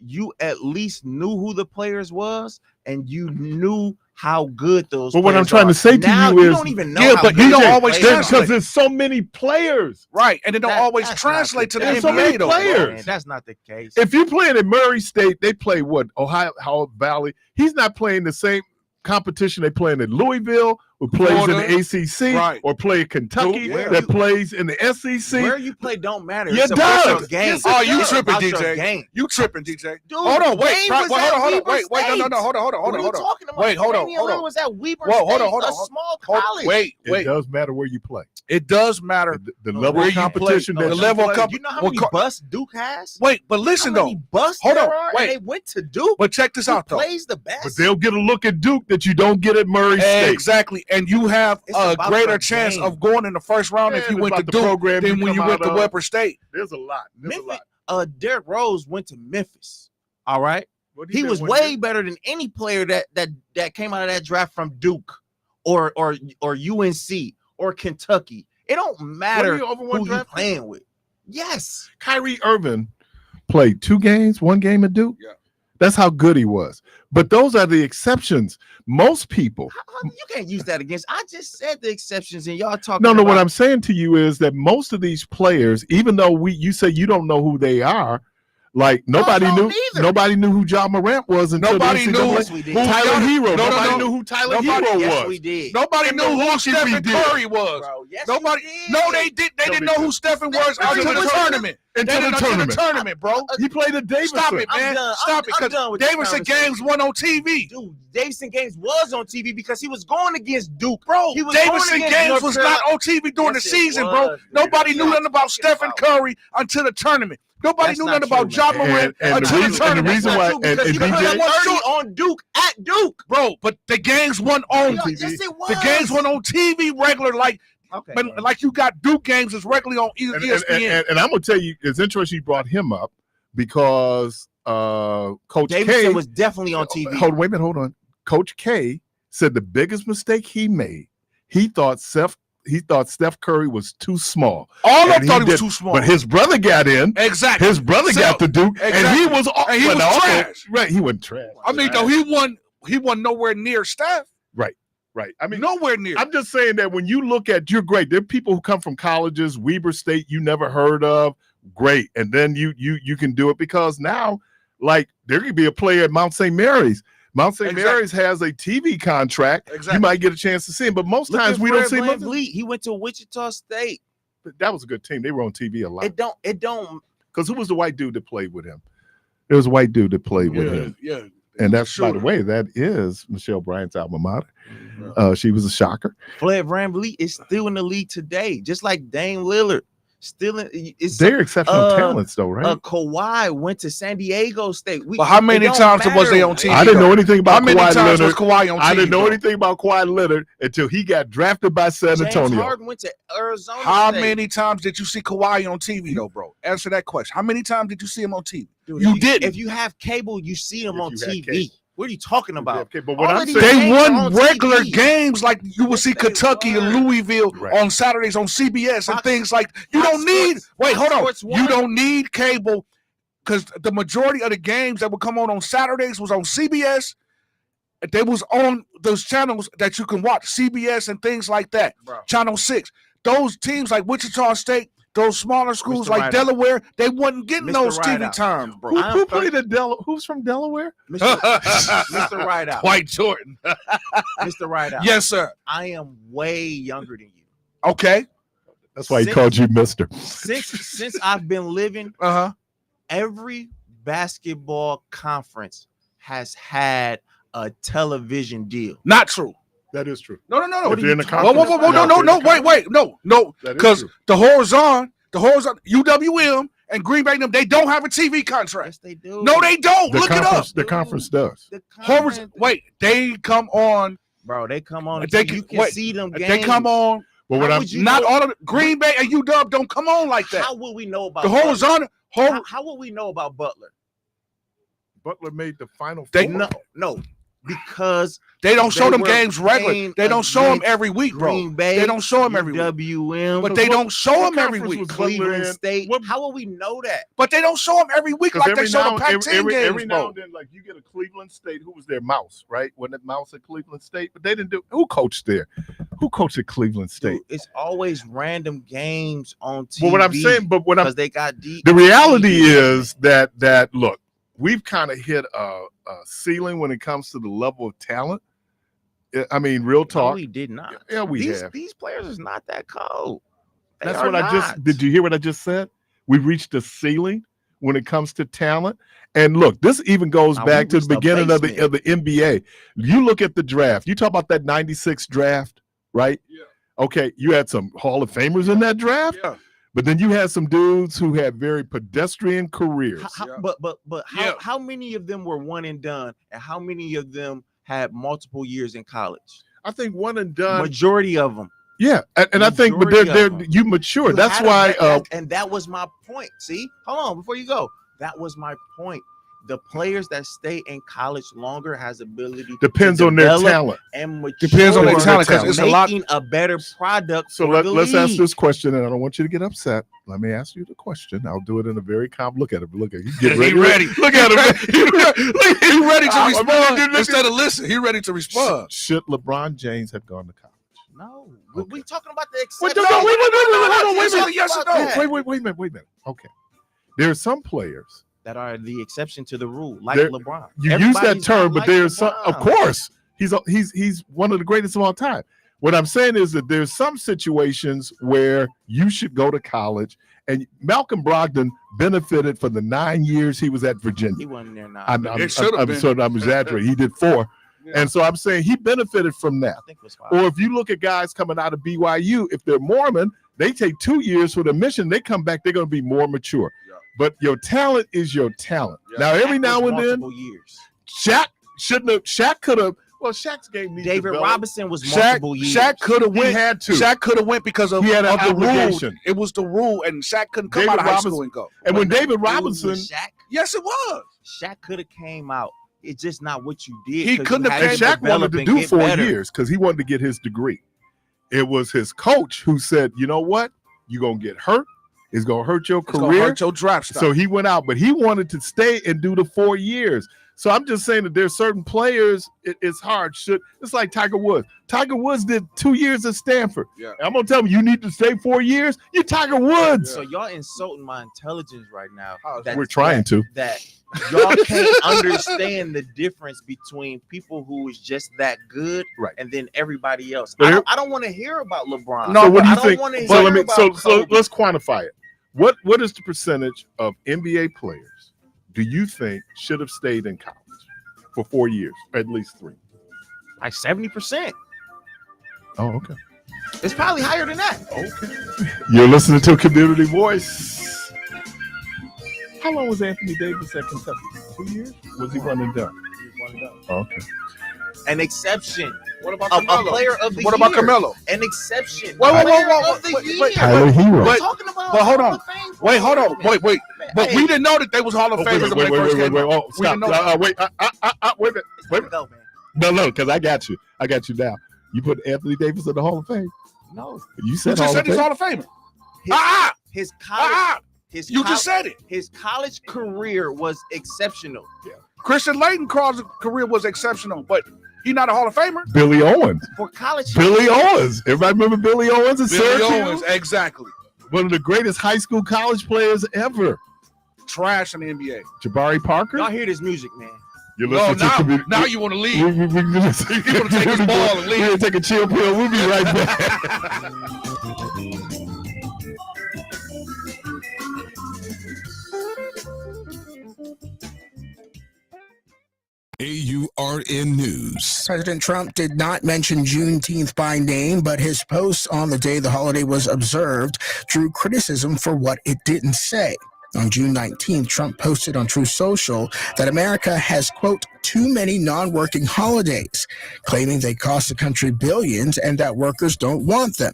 you at least knew who the players was, and you knew how good those. But what I'm players trying are. to say to Now, you is, don't even know. Yeah, how but good you don't those always players are. because there's so many players. Right, and it don't That- always that's translate not to the the- There's so many NBA, though. players. Man, that's not the case. If you're playing at Murray State, they play what? Ohio Valley. He's not playing the same competition they playing in Louisville, who plays Florida. in the ACC, Right. or play at Kentucky Where that you- plays in the SEC. Where you play don't matter. Yeah, It's it about does. your game. Yes, it Oh, you does. tripping, About your DJ? game. You tripping, DJ? Dude, Hold on, wait, Dame hold was on, at hold on, Weber wait, no, State. hold on. What are you talking about? Wait, hold on, Damian Lillard was at Weber Whoa, hold State, on, hold on, a small Hold- college. Wait, It does matter where you play. It does matter. The level where of you competition play, that the you level of play. comp- You know how what many co- busts Duke has? Wait, but listen how though. many busts Hold there on, are, wait. and they went to Duke. But check this Who out though. plays the best? But they'll get a look at Duke that you don't get at Murray State. Exactly, and you have It's a about greater your chance game. of going in the first round if Yeah, you went to about the Duke program than you when you come went out to of. Weber State. There's a lot. Memphis, Derrick Rose went to Memphis. All right. What He been was winning? way better than any player that came out of that draft from Duke or UNC or Kentucky. It don't matter over one who you draft pick? playing with. Yes. Kyrie Irving played 2 games, 1 game at Duke. Yeah. That's how good he was. But those are the exceptions. Most people. You can't use that against. I just said the exceptions, and y'all talking. No, about, what I'm saying to you is that most of these players, even though you say you don't know who they are, like nobody don't knew either. nobody knew who Ja Morant was until Nobody the knew NCAA. Yes, we did. Tyler Hero. No, Nobody no. knew who Tyler Nobody- Hero Yes, was. we did. Nobody In knew who Milwaukee, we Stephen did. Curry was. Bro, yes, Nobody. we did. No, they did. They No, didn't they know who didn't. Stephen Stephen was until Curry the was- tournament. Until the Tournament, bro. He played at Davidson. Stop it, I'm man. done. Stop I'm it, because done with this Davidson conversation. games won on TV. Dude, Davidson Games was on TV because he was going against Duke. Bro, He was Davidson going against games North was Carolina. not on TV during Yes, the it season, was, bro. man. Nobody That's knew what nothing about I'm talking Stephen about. Curry until the tournament. Nobody That's knew not nothing about true, Ja man. Morant And the until the reason- and the tournament. reason That's why- not true, because and he put DJ up 30 on Duke at Duke. Bro, but the games won on TV. Yes, it was. The games went on TV regular, like Okay, but bro. like you got Duke games is regularly on ESPN. And I'm gonna tell you, it's interesting you brought him up because Coach Davidson K was definitely on TV. Wait a minute, hold on. Coach K said the biggest mistake he made, he thought Steph Curry was too small. All of them And thought he was did- too small. But his brother got in. Exactly. His brother So- got to Duke, and exactly. he was And he was trash. Right, he wasn't trash. I mean, though he won nowhere near Steph. Right. Right. I mean, nowhere near. I'm just saying that when you look at, you're great. There are people who come from colleges, Weber State, you never heard of. Great. And then you can do it because now, like, there could be a player at Mount St. Mary's. Mount St. Mary's has a TV contract. You might get a chance to see him, but most times we don't see him. He went to Wichita State. That was a good team. They were on TV a lot. It don't. Because who was the white dude that played with him? There was a white dude that played with him. Yeah. And that's, by the way, that is Michelle Bryant's alma mater. She was a shocker. Fred VanVleet is still in the league today, just like Dame Lillard. Still in. They're exceptional talents, though, right? Kawhi went to San Diego State. But how many times was they on TV? I didn't know anything about Kawhi Leonard. How many times was Kawhi on TV? I didn't know anything about Kawhi Leonard until he got drafted by San Antonio. James Harden went to Arizona How State. many times did you see Kawhi on TV, though, bro? Answer that question. How many times did you see him on TV? Dude, you didn't. If you have cable, you see him on TV. What are you talking about? Okay, but what I'm saying, they won regular games like you will see Kentucky and Louisville on Saturdays on CBS and things like. You don't need. Wait, hold on. You don't need cable because the majority of the games that would come on Saturdays was on CBS. They was on those channels that you can watch, CBS and things like that. Bro. Channel 6. Those teams like Wichita State. Those smaller schools like Delaware, they wasn't getting those TV times, bro. Who played at Delaware? Who's from Delaware? Mr. Rideout. White Jordan. Mr. Rideout. Yes, sir. I am way younger than you. Okay. That's why he called you Mister. Since I've been living, every basketball conference has had a television deal. Not true. That is true. No. If you're in the conference, wait, no. Because the horizon, UWM and Green Bay, they don't have a TV contract. Yes, they do. No, they don't. Look it up. The conference does. Wait, they come on, bro. They come on. You can see them games. They come on. But what I'm not all of Green Bay and UW don't come on like that. How will we know about the horizontal? How will we know about Butler? Butler made the Final Four. No. Because they don't show them games regularly. They don't show them every week, bro. Green Bay, they don't show them every week. WM, but they don't show them every week. Cleveland State. How will we know that? But they don't show them every week like they show the Pac-10 games, every now and then, like you get a Cleveland State. Who was their Mouse, right? Wasn't it Mouse at Cleveland State? But they didn't do. Who coached there? Who coached at Cleveland State? Dude, it's always random games on TV. But what I'm saying, because they got deep. The reality is that look, we've kind of hit a ceiling when it comes to the level of talent. I mean, real talk. No, we did not. Yeah, we have. These players is not that cold. That's what I just did. You hear what I just said? We've reached a ceiling when it comes to talent. And look, this even goes back to the beginning of the NBA. You look at the draft. You talk about that 96 draft, right? Yeah. Okay, you had some Hall of Famers in that draft. Yeah. But then you had some dudes who had very pedestrian careers. How many of them were one and done, and how many of them had multiple years in college? I think one and done. Majority of them. Yeah, and I think, but you mature. That's why. And that was my point. See, hold on before you go. That was my point. The players that stay in college longer has ability. Depends on their talent. And mature. Depends on their talent because it's making a better product. So let's ask this question, and I don't want you to get upset. Let me ask you the question. I'll do it in a very calm. Look at him. Look at him. Get ready. He ready. Look at him. He ready to respond instead of listen. He ready to respond. Should LeBron James have gone to college? No. Okay. We talking about the exception. Wait a minute. Okay. There are some players that are the exception to the rule, like LeBron. You use that term, but there's some. Of course, he's one of the greatest of all time. What I'm saying is that there's some situations where you should go to college, and Malcolm Brogdon benefited for the 9 years he was at Virginia. He wasn't there now. I'm exaggerating. He did 4. Yeah. And so I'm saying he benefited from that. Or if you look at guys coming out of BYU, if they're Mormon, they take 2 years for the mission. They come back, they're going to be more mature. Yeah. But your talent is your talent. Yeah. Now, every now and then, Shaq could have. Well, Shaq's game needs David Robinson was multiple years. Shaq could have went. He had to. Shaq could have went because of the rule. It was the rule, and Shaq couldn't come out of high school and go. And when David Robinson, yes, it was. Shaq could have came out. It's just not what you did. He couldn't have. Shaq wanted to do 4 years because he wanted to get his degree. It was his coach who said, "You know what? You're gonna get hurt. It's gonna hurt your career. Hurt your draft stock." So he went out, but he wanted to stay and do the 4 years. So I'm just saying that there's certain players, it's hard. It's like Tiger Woods. Tiger Woods did 2 years at Stanford. Yeah. I'm gonna tell him you need to stay 4 years. You're Tiger Woods. So y'all insulting my intelligence right now. We're trying to. That y'all can't understand the difference between people who is just that good, right, and then everybody else. But I don't want to hear about LeBron. No, what do you think? So let's quantify it. What is the percentage of NBA players do you think should have stayed in college for 4 years, at least 3? Like 70%. Oh, okay. It's probably higher than that. Okay. You're listening to Community Voice. How long was Anthony Davis at Kentucky? 2 years? Was he one and done? He was one and done. Oh, okay. An exception. What about a Carmelo? player of the year? What about Carmelo? An exception. Wait, Tyler Hero. But hold on. Wait, hold on. Wait. But we didn't know that they was Hall of Famers when they first came out. Oh, stop. Wait a minute. Go, man. No, because I got you. I got you now. You put Anthony Davis in the Hall of Fame? No. You said Hall of Fame. He's Hall of Famer. His college. You just said it. His college career was exceptional. Yeah. Christian Laettner's career was exceptional, but he's not a Hall of Famer. Billy Owens. For college. Billy Owens. Everybody remember Billy Owens at Syracuse? Billy Owens, exactly. One of the greatest high school college players ever. Trash in the NBA. Jabari Parker. Y'all hear this music, man. You're listening now you want to leave. You want to take his ball and leave. We're going to take a chill pill. We'll be right back. AURN News. President Trump did not mention Juneteenth by name, but his posts on the day the holiday was observed drew criticism for what it didn't say. On June 19th, Trump posted on Truth Social that America has, quote, too many non-working holidays, claiming they cost the country billions and that workers don't want them.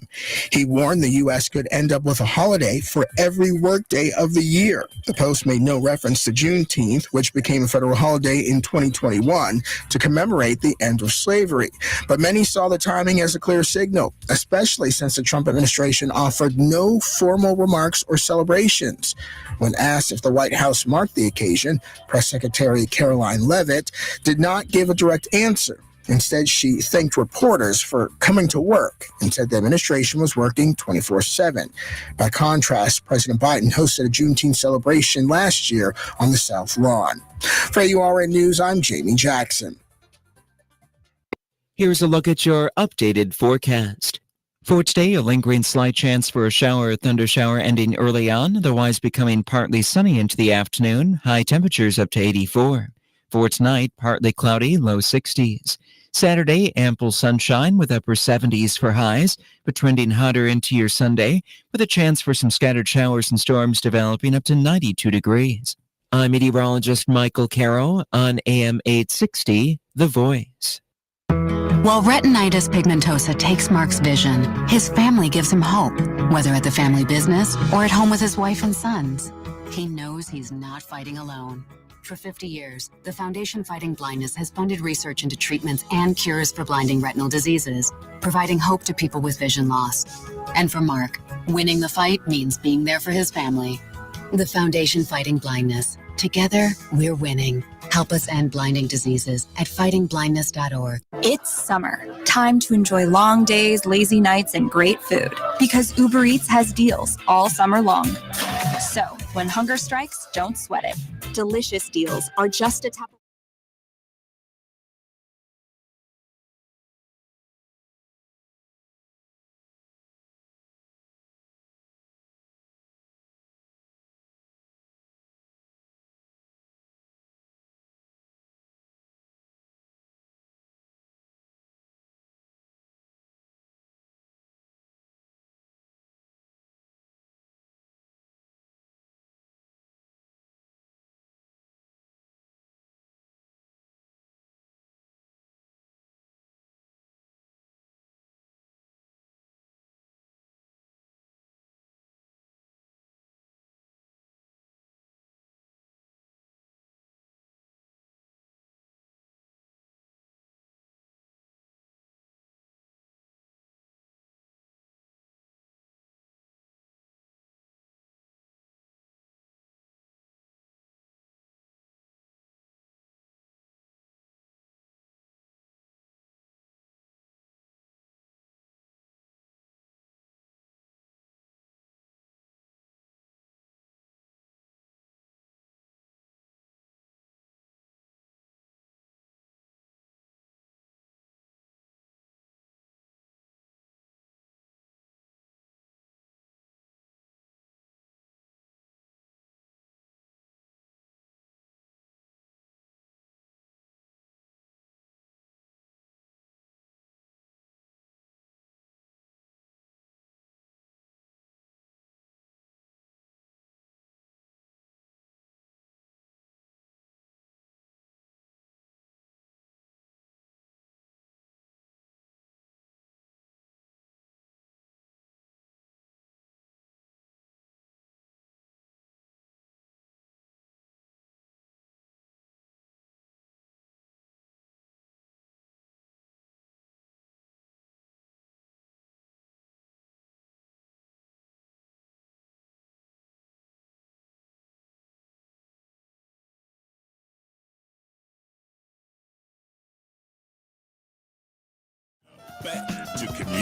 He warned the U.S. could end up with a holiday for every workday of the year. The post made no reference to Juneteenth, which became a federal holiday in 2021 to commemorate the end of slavery. But many saw the timing as a clear signal, especially since the Trump administration offered no formal remarks or celebrations. When asked if the White House marked the occasion, Press Secretary Caroline Leavitt did not give a direct answer. Instead, she thanked reporters for coming to work and said the administration was working 24/7. By contrast, President Biden hosted a Juneteenth celebration last year on the South Lawn. For AURN News, I'm Jamie Jackson. Here's a look at your updated forecast. For today, a lingering slight chance for a shower or thundershower ending early on, otherwise becoming partly sunny into the afternoon, high temperatures up to 84. For tonight, partly cloudy, low 60s. Saturday, ample sunshine with upper 70s for highs, but trending hotter into your Sunday, with a chance for some scattered showers and storms developing up to 92 degrees. I'm meteorologist Michael Caro on AM 860, The Voice. While retinitis pigmentosa takes Mark's vision, his family gives him hope, whether at the family business or at home with his wife and sons. He knows he's not fighting alone. For 50 years, the Foundation Fighting Blindness has funded research into treatments and cures for blinding retinal diseases, providing hope to people with vision loss. And for Mark, winning the fight means being there for his family. The Foundation Fighting Blindness. Together, we're winning. Help us end blinding diseases at fightingblindness.org. It's summer. Time to enjoy long days, lazy nights, and great food. Because Uber Eats has deals all summer long. So, when hunger strikes, don't sweat it. Delicious deals are just a tap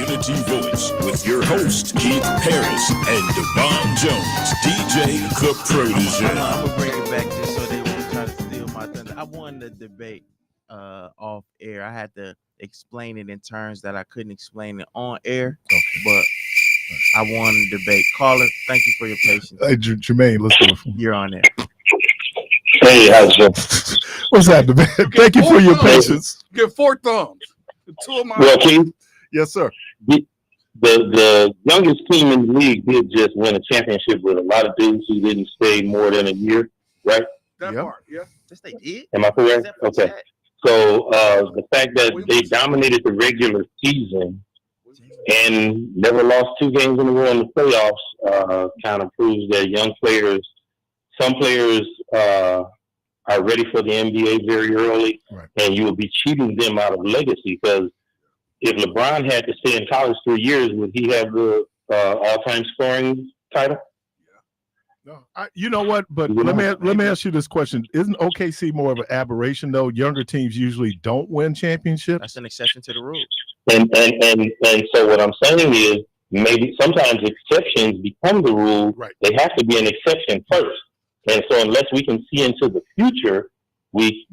Community Voice with your host, Keith Parris and Devon Jones, DJ The Protege. I'm going to bring it back just so they won't try to steal my thunder. I won the debate off air. I had to explain it in terms that I couldn't explain it on air, but I won the debate. Caller, thank you for your patience. Hey, Jermaine, let's go. You're on there. Hey, how's it? What's that, man? Thank you for your patience. Get 4 thumbs. 2 of my. Well, Keith? Yes, sir. The youngest team in the league did just win a championship with a lot of dudes who didn't stay more than a year, right? That part, yeah. Yes, they did. Am I correct? Okay. So the fact that they dominated the regular season and never lost 2 games in a row in the playoffs kind of proves that young players, some players are ready for the NBA very early, and you will be cheating them out of legacy because if LeBron had to stay in college 3 years, would he have the all-time scoring title? No, you know what? But let me ask you this question: isn't OKC more of an aberration though? Younger teams usually don't win championships. That's an exception to the rule. And so what I'm saying is maybe sometimes exceptions become the rule. Right. They have to be an exception first. And so unless we can see into the future, we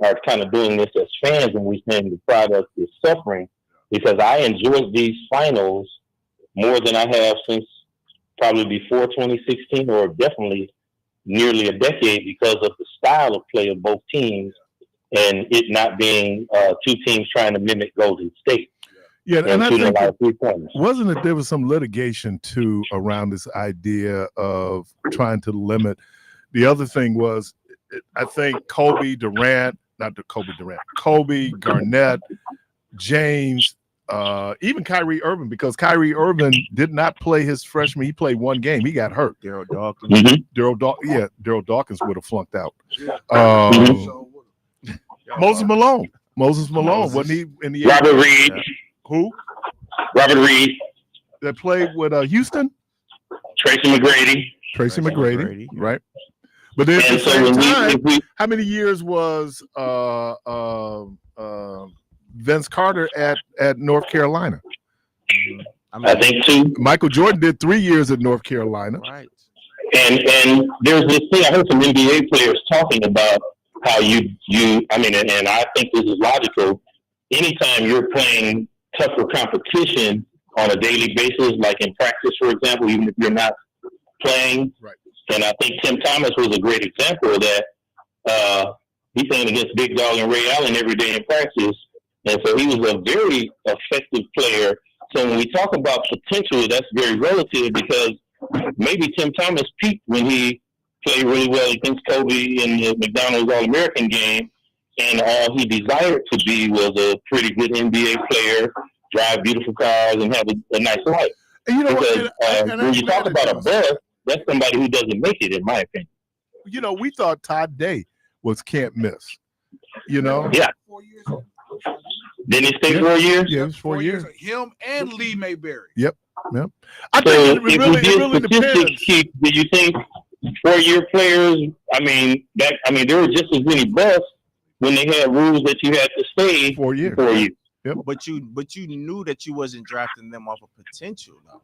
are kind of doing this as fans and we're saying the product is suffering because I enjoyed these finals more than I have since probably before 2016 or definitely nearly a decade because of the style of play of both teams and it not being 2 teams trying to mimic Golden State. Yeah, and I think wasn't it there was some litigation too around this idea of trying to limit. The other thing was, I think Kobe, Garnett, James, even Kyrie Irving, because Kyrie Irving did not play his freshman. He played 1 game. He got hurt. Daryl Dawkins. Daryl Dawkins would have flunked out. Moses Malone. Wasn't he in the Robert Reed. Who? Robert Reed. That played with Houston? Tracy McGrady. Right. But then at the same time, how many years was Vince Carter at North Carolina? I think 2. Michael Jordan did 3 years at North Carolina. Right. And there's this thing I heard some NBA players talking about how and I think this is logical. Anytime you're playing tougher competition on a daily basis, like in practice, for example, even if you're not playing. Right. And I think Tim Thomas was a great example of that. He's playing against Big Dog and Ray Allen every day in practice. And so he was a very effective player. So when we talk about potential, that's very relative because maybe Tim Thomas peaked when he played really well against Kobe in the McDonald's All-American game. And all he desired to be was a pretty good NBA player, drive beautiful cars, and have a nice life. And you know because when you talk about a bust, that's somebody who doesn't make it, in my opinion. You know, we thought Todd Day was can't miss. You know? Yeah. Didn't he stay 4 years? Yeah, it was 4 years. Him and Lee Mayberry. Yep. I think it really depends. Keith, do you think 4-year players? There were just as many busts when they had rules that you had to stay 4 years. Yep. But you knew that you wasn't drafting them off of potential, though.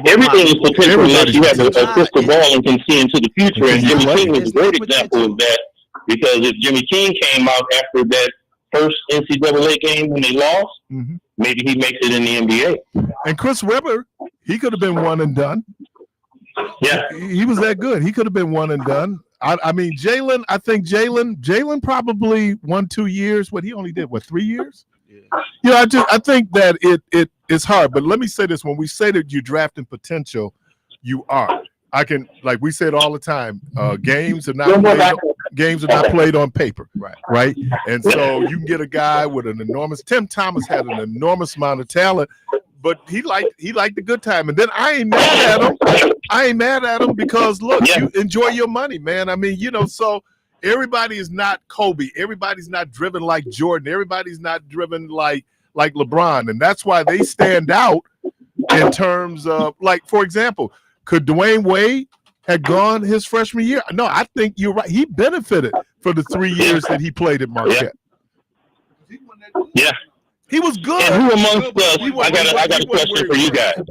Everything is potential unless you have a crystal ball and can see into the future. And Jimmy King is a great example of that because if Jimmy King came out after that first NCAA game when they lost, maybe he makes it in the NBA. And Chris Webber, he could have been one and done. Yeah, he was that good. He could have been one and done. I mean, Jalen. I think Jalen probably 1-2 years. What he only did 3 years? Yeah. I think that it's hard. But let me say this: when we say that you're drafting potential, you are. Like we said all the time, games are not played on paper, right? And so you can get a guy with an enormous. Tim Thomas had an enormous amount of talent, but he liked the good time. And then I ain't mad at him because look, you enjoy your money, man. I mean, so everybody is not Kobe. Everybody's not driven like Jordan. Everybody's not driven like LeBron, and that's why they stand out in terms of, like, for example. Could Dwayne Wade have gone his freshman year? No, I think you're right. He benefited for the 3 years that he played at Marquette. Yeah. He was good. And who amongst us? I got a question for you guys.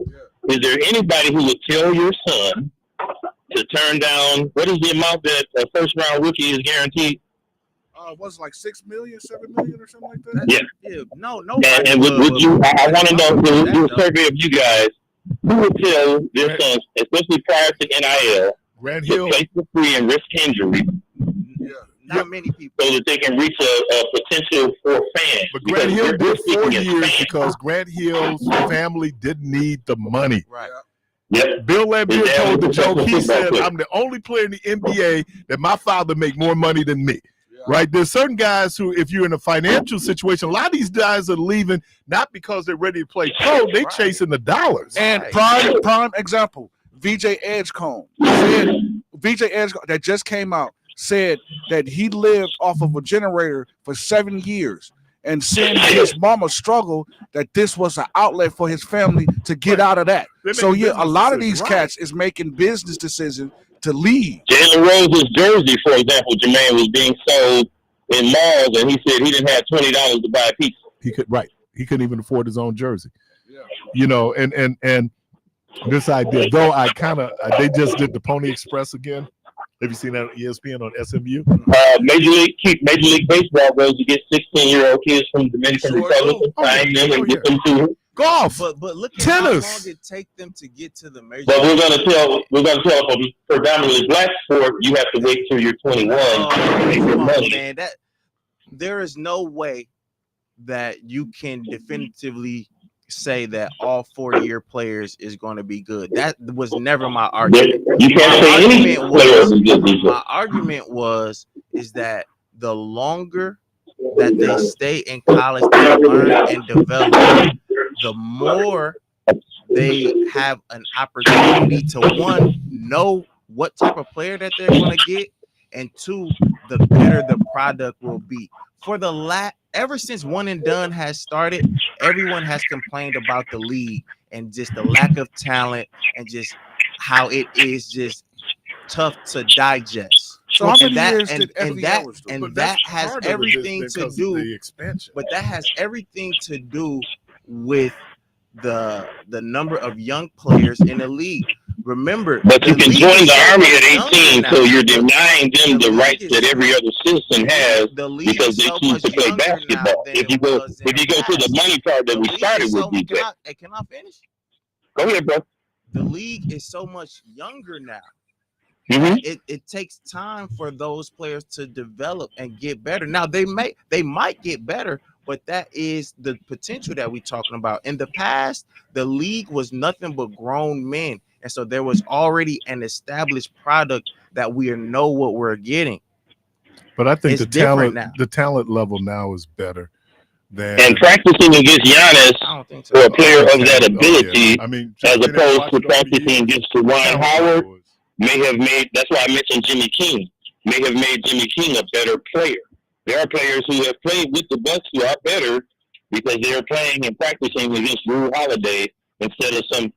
Is there anybody who would tell your son to turn down? What is the amount that a first round rookie is guaranteed? Was like 6 million, 7 million, or something like that. Yeah. No. And would you? I want to know. Do a survey of you guys. Who would tell their sons, especially prior to NIL, to play for free and risk injury? Not many people. So that they can reach a potential for fans. But Grant Hill did 4 years because Grant Hill's family didn't need the money. Right. Yep. Bill Laimbeer told the joke. He said, "I'm the only player in the NBA that my father make more money than me." Right? There's certain guys who, if you're in a financial situation, a lot of these guys are leaving not because they're ready to play pro. They chasing the dollars. And prime example, VJ Edgecombe that just came out said that he lived off of a generator for 7 years, and seeing his mama struggle, that this was an outlet for his family to get out of that. So a lot of these cats is making business decisions to leave. Jalen Rose's jersey, for example, Jermaine, was being sold in malls, and he said he didn't have $20 to buy a pizza. He couldn't even afford his own jersey. You know, and this idea, though, they just did the Pony Express again. Have you seen that on ESPN on SMU? Major League Baseball goes to get 16-year-old kids from the Dominican Republic, sign them and get them to golf. But look at tennis. How long it take them to get to the major. But we're gonna tell for predominantly black sport, you have to wait till you're 21 to make your money. Man, there is no way that you can definitively say that all 4-year players is going to be good. That was never my argument. You can't say any player is good. My argument is that the longer that they stay in college, they learn and develop, the more they have an opportunity to, one, know what type of player that they're going to get, and two, the better the product will be. For ever since one and done has started, everyone has complained about the league and just the lack of talent and just how it is just tough to digest. So how many years did that has everything to do the expansion. But that has everything to do with the number of young players in the league. Remember, but you can join the army at 18, so you're denying them the rights that every other citizen has because they choose to play basketball. If you go to the money part that we started with, DJ. Can I finish? Go ahead, bro. The league is so much younger now. Mm-hmm. It takes time for those players to develop and get better. Now they might get better, but that is the potential that we're talking about. In the past, the league was nothing but grown men. And so there was already an established product that we know what we're getting. But I think it's the talent level now is better than and practicing against Giannis for a player of that ability, as opposed to practicing against Ryan Howard, may have made. That's why I mentioned Jimmy King. May have made Jimmy King a better player. There are players who have played with the Bucks who are better because they are playing and practicing against Drew Holiday instead of some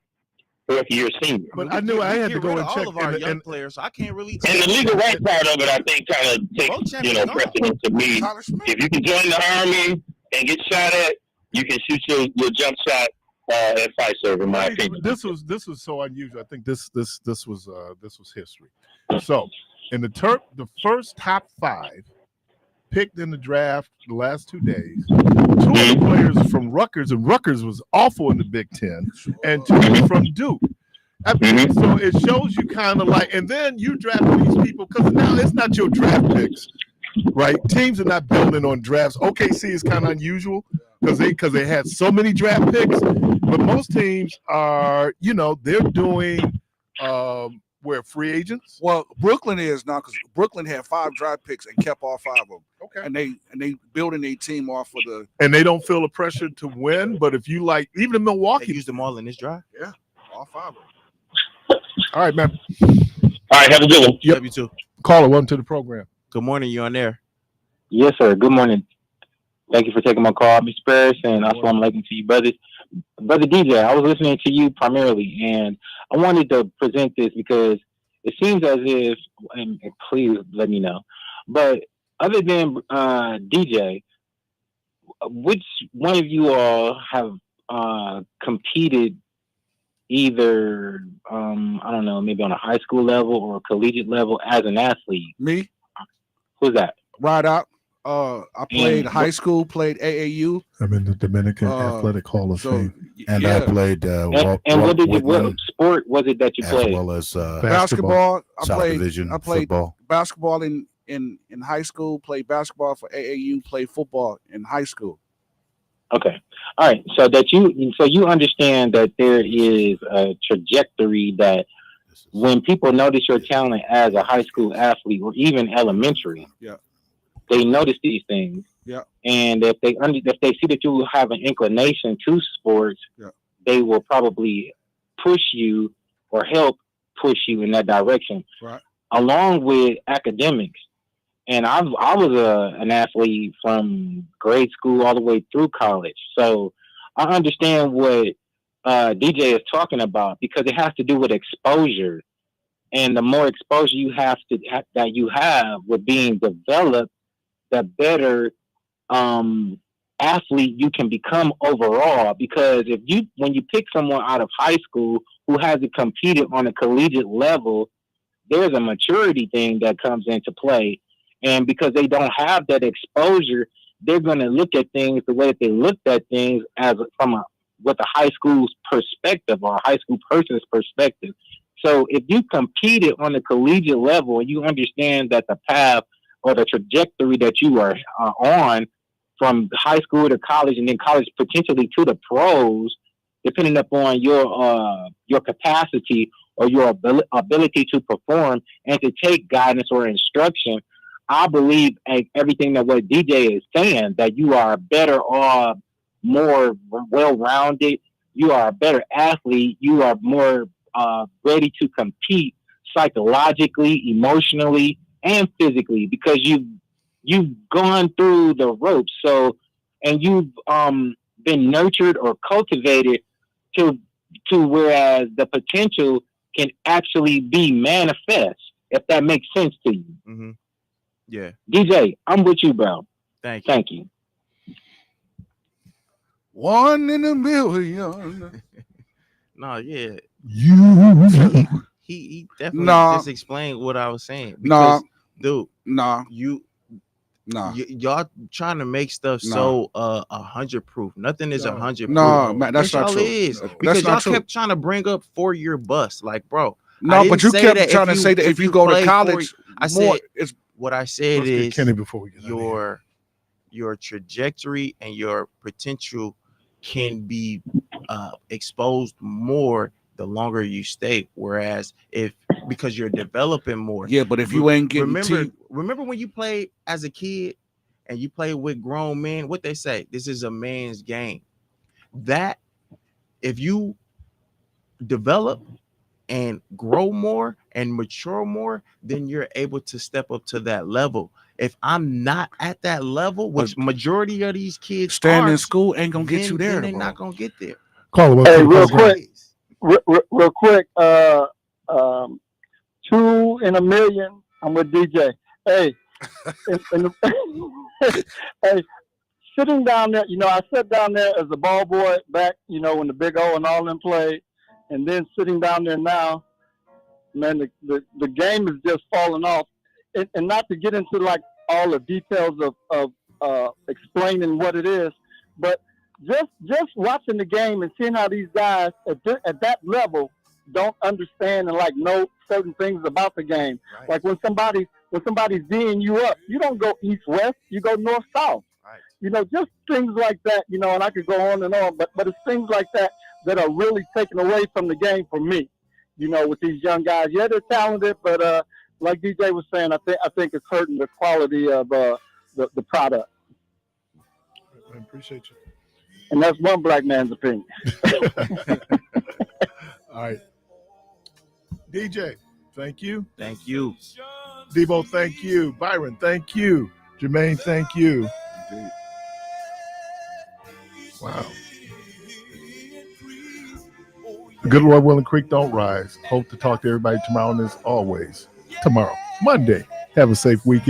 fourth-year senior. But I knew I had to go and check all of our young players. So I can't really. And the legal rights part of it, I think, kind of takes precedent to me. If you can join the army and get shot at, you can shoot your jump shot at Pfizer, in my opinion. This was so unusual. I think this was history. So in the first top 5 picked in the draft the last 2 days, 2 of the players from Rutgers, and Rutgers was awful in the Big Ten, and 2 from Duke. So it shows you kind of like, and then you draft these people because now it's not your draft picks, right? Teams are not building on drafts. OKC is kind of unusual because they had so many draft picks, but most teams are, they're doing where free agents. Well, Brooklyn is now because Brooklyn had 5 draft picks and kept all 5 of them. Okay, and they building a team off of the. And they don't feel the pressure to win. But if you like, even in Milwaukee, they used them all in this drive. Yeah, all 5 of them. All right, man. All right, have a good one. Yep, you too. Caller, welcome to the program. Good morning. You on there? Yes, sir. Good morning. Thank you for taking my call, Mr. Parris, and assalamu alaikum to you, brothers. Brother DJ, I was listening to you primarily, and I wanted to present this because it seems as if, and please let me know, but other than DJ, which one of you all have competed either I don't know, maybe on a high school level or a collegiate level as an athlete? Me. Who's that? Right out. I played high school, played AAU. I'm in the Dominican Athletic Hall of Fame. And I played and what sport was it that you as played? well as basketball. South Division, I played football. basketball in high school, played basketball for AAU, played football in high school. Okay. All right. So you understand that there is a trajectory that when people notice your talent as a high school athlete or even elementary, they notice these things. Yeah. And if they see that you have an inclination to sports, they will probably push you or help push you in that direction. Right. Along with academics. And I was an athlete from grade school all the way through college. So I understand what DJ is talking about because it has to do with exposure. And the more exposure you have with being developed, the better athlete you can become overall. Because when you pick someone out of high school who hasn't competed on a collegiate level, there's a maturity thing that comes into play. And because they don't have that exposure, they're going to look at things the way that they looked at things with a high school's perspective or a high school person's perspective. So if you competed on the collegiate level and you understand that the path or the trajectory that you are on from high school to college and then college potentially to the pros, depending upon your capacity or your ability to perform and to take guidance or instruction, I believe everything that what DJ is saying, that you are better off, more well-rounded, you are a better athlete, you are more ready to compete psychologically, emotionally, and physically because you've gone through the ropes. So, and you've been nurtured or cultivated to whereas the potential can actually be manifest, if that makes sense to you. Mm-hmm. Yeah. DJ, I'm with you, bro. Thank you. One in a million. No, yeah. You. He definitely just explained what I was saying. Because, dude, y'all trying to make stuff so 100 proof. Nothing is 100 proof. No, man, that's not true. Is. No. Because y'all kept trying to bring up 4-year bust. Like, bro. No, but you kept trying to say that if you go to college, what I said is Kenny before we get your trajectory and your potential can be exposed more the longer you stay. Whereas because you're developing more. Yeah, but if you ain't getting remember when you played as a kid and you play with grown men, what they say, this is a man's game. That if you develop and grow more and mature more, then you're able to step up to that level. If I'm not at that level, which majority of these kids staying in school ain't gonna get you there. Then they're not gonna get there. Hey, real quick, 2 in a million. I'm with DJ. Hey, hey, sitting down there, I sat down there as a ball boy back, when the Big O and all them played. And then sitting down there now, man, the game is just falling off. And not to get into like all the details of explaining what it is, but just watching the game and seeing how these guys at that level don't understand and like know certain things about the game. Right. Like when somebody's D'ing you up, you don't go east-west, you go north-south. Right. Just things like that, and I could go on and on, but it's things like that are really taken away from the game for me, with these young guys. Yeah, they're talented, but like DJ was saying, I think it's hurting the quality of the product. I appreciate you. And that's one black man's opinion. All right. DJ, thank you. Thank you. Debo, thank you. Byron, thank you. Jermaine, thank you. Indeed. Wow. Good Lord willing, creek don't rise. Hope to talk to everybody tomorrow, and as always, tomorrow, Monday. Have a safe weekend.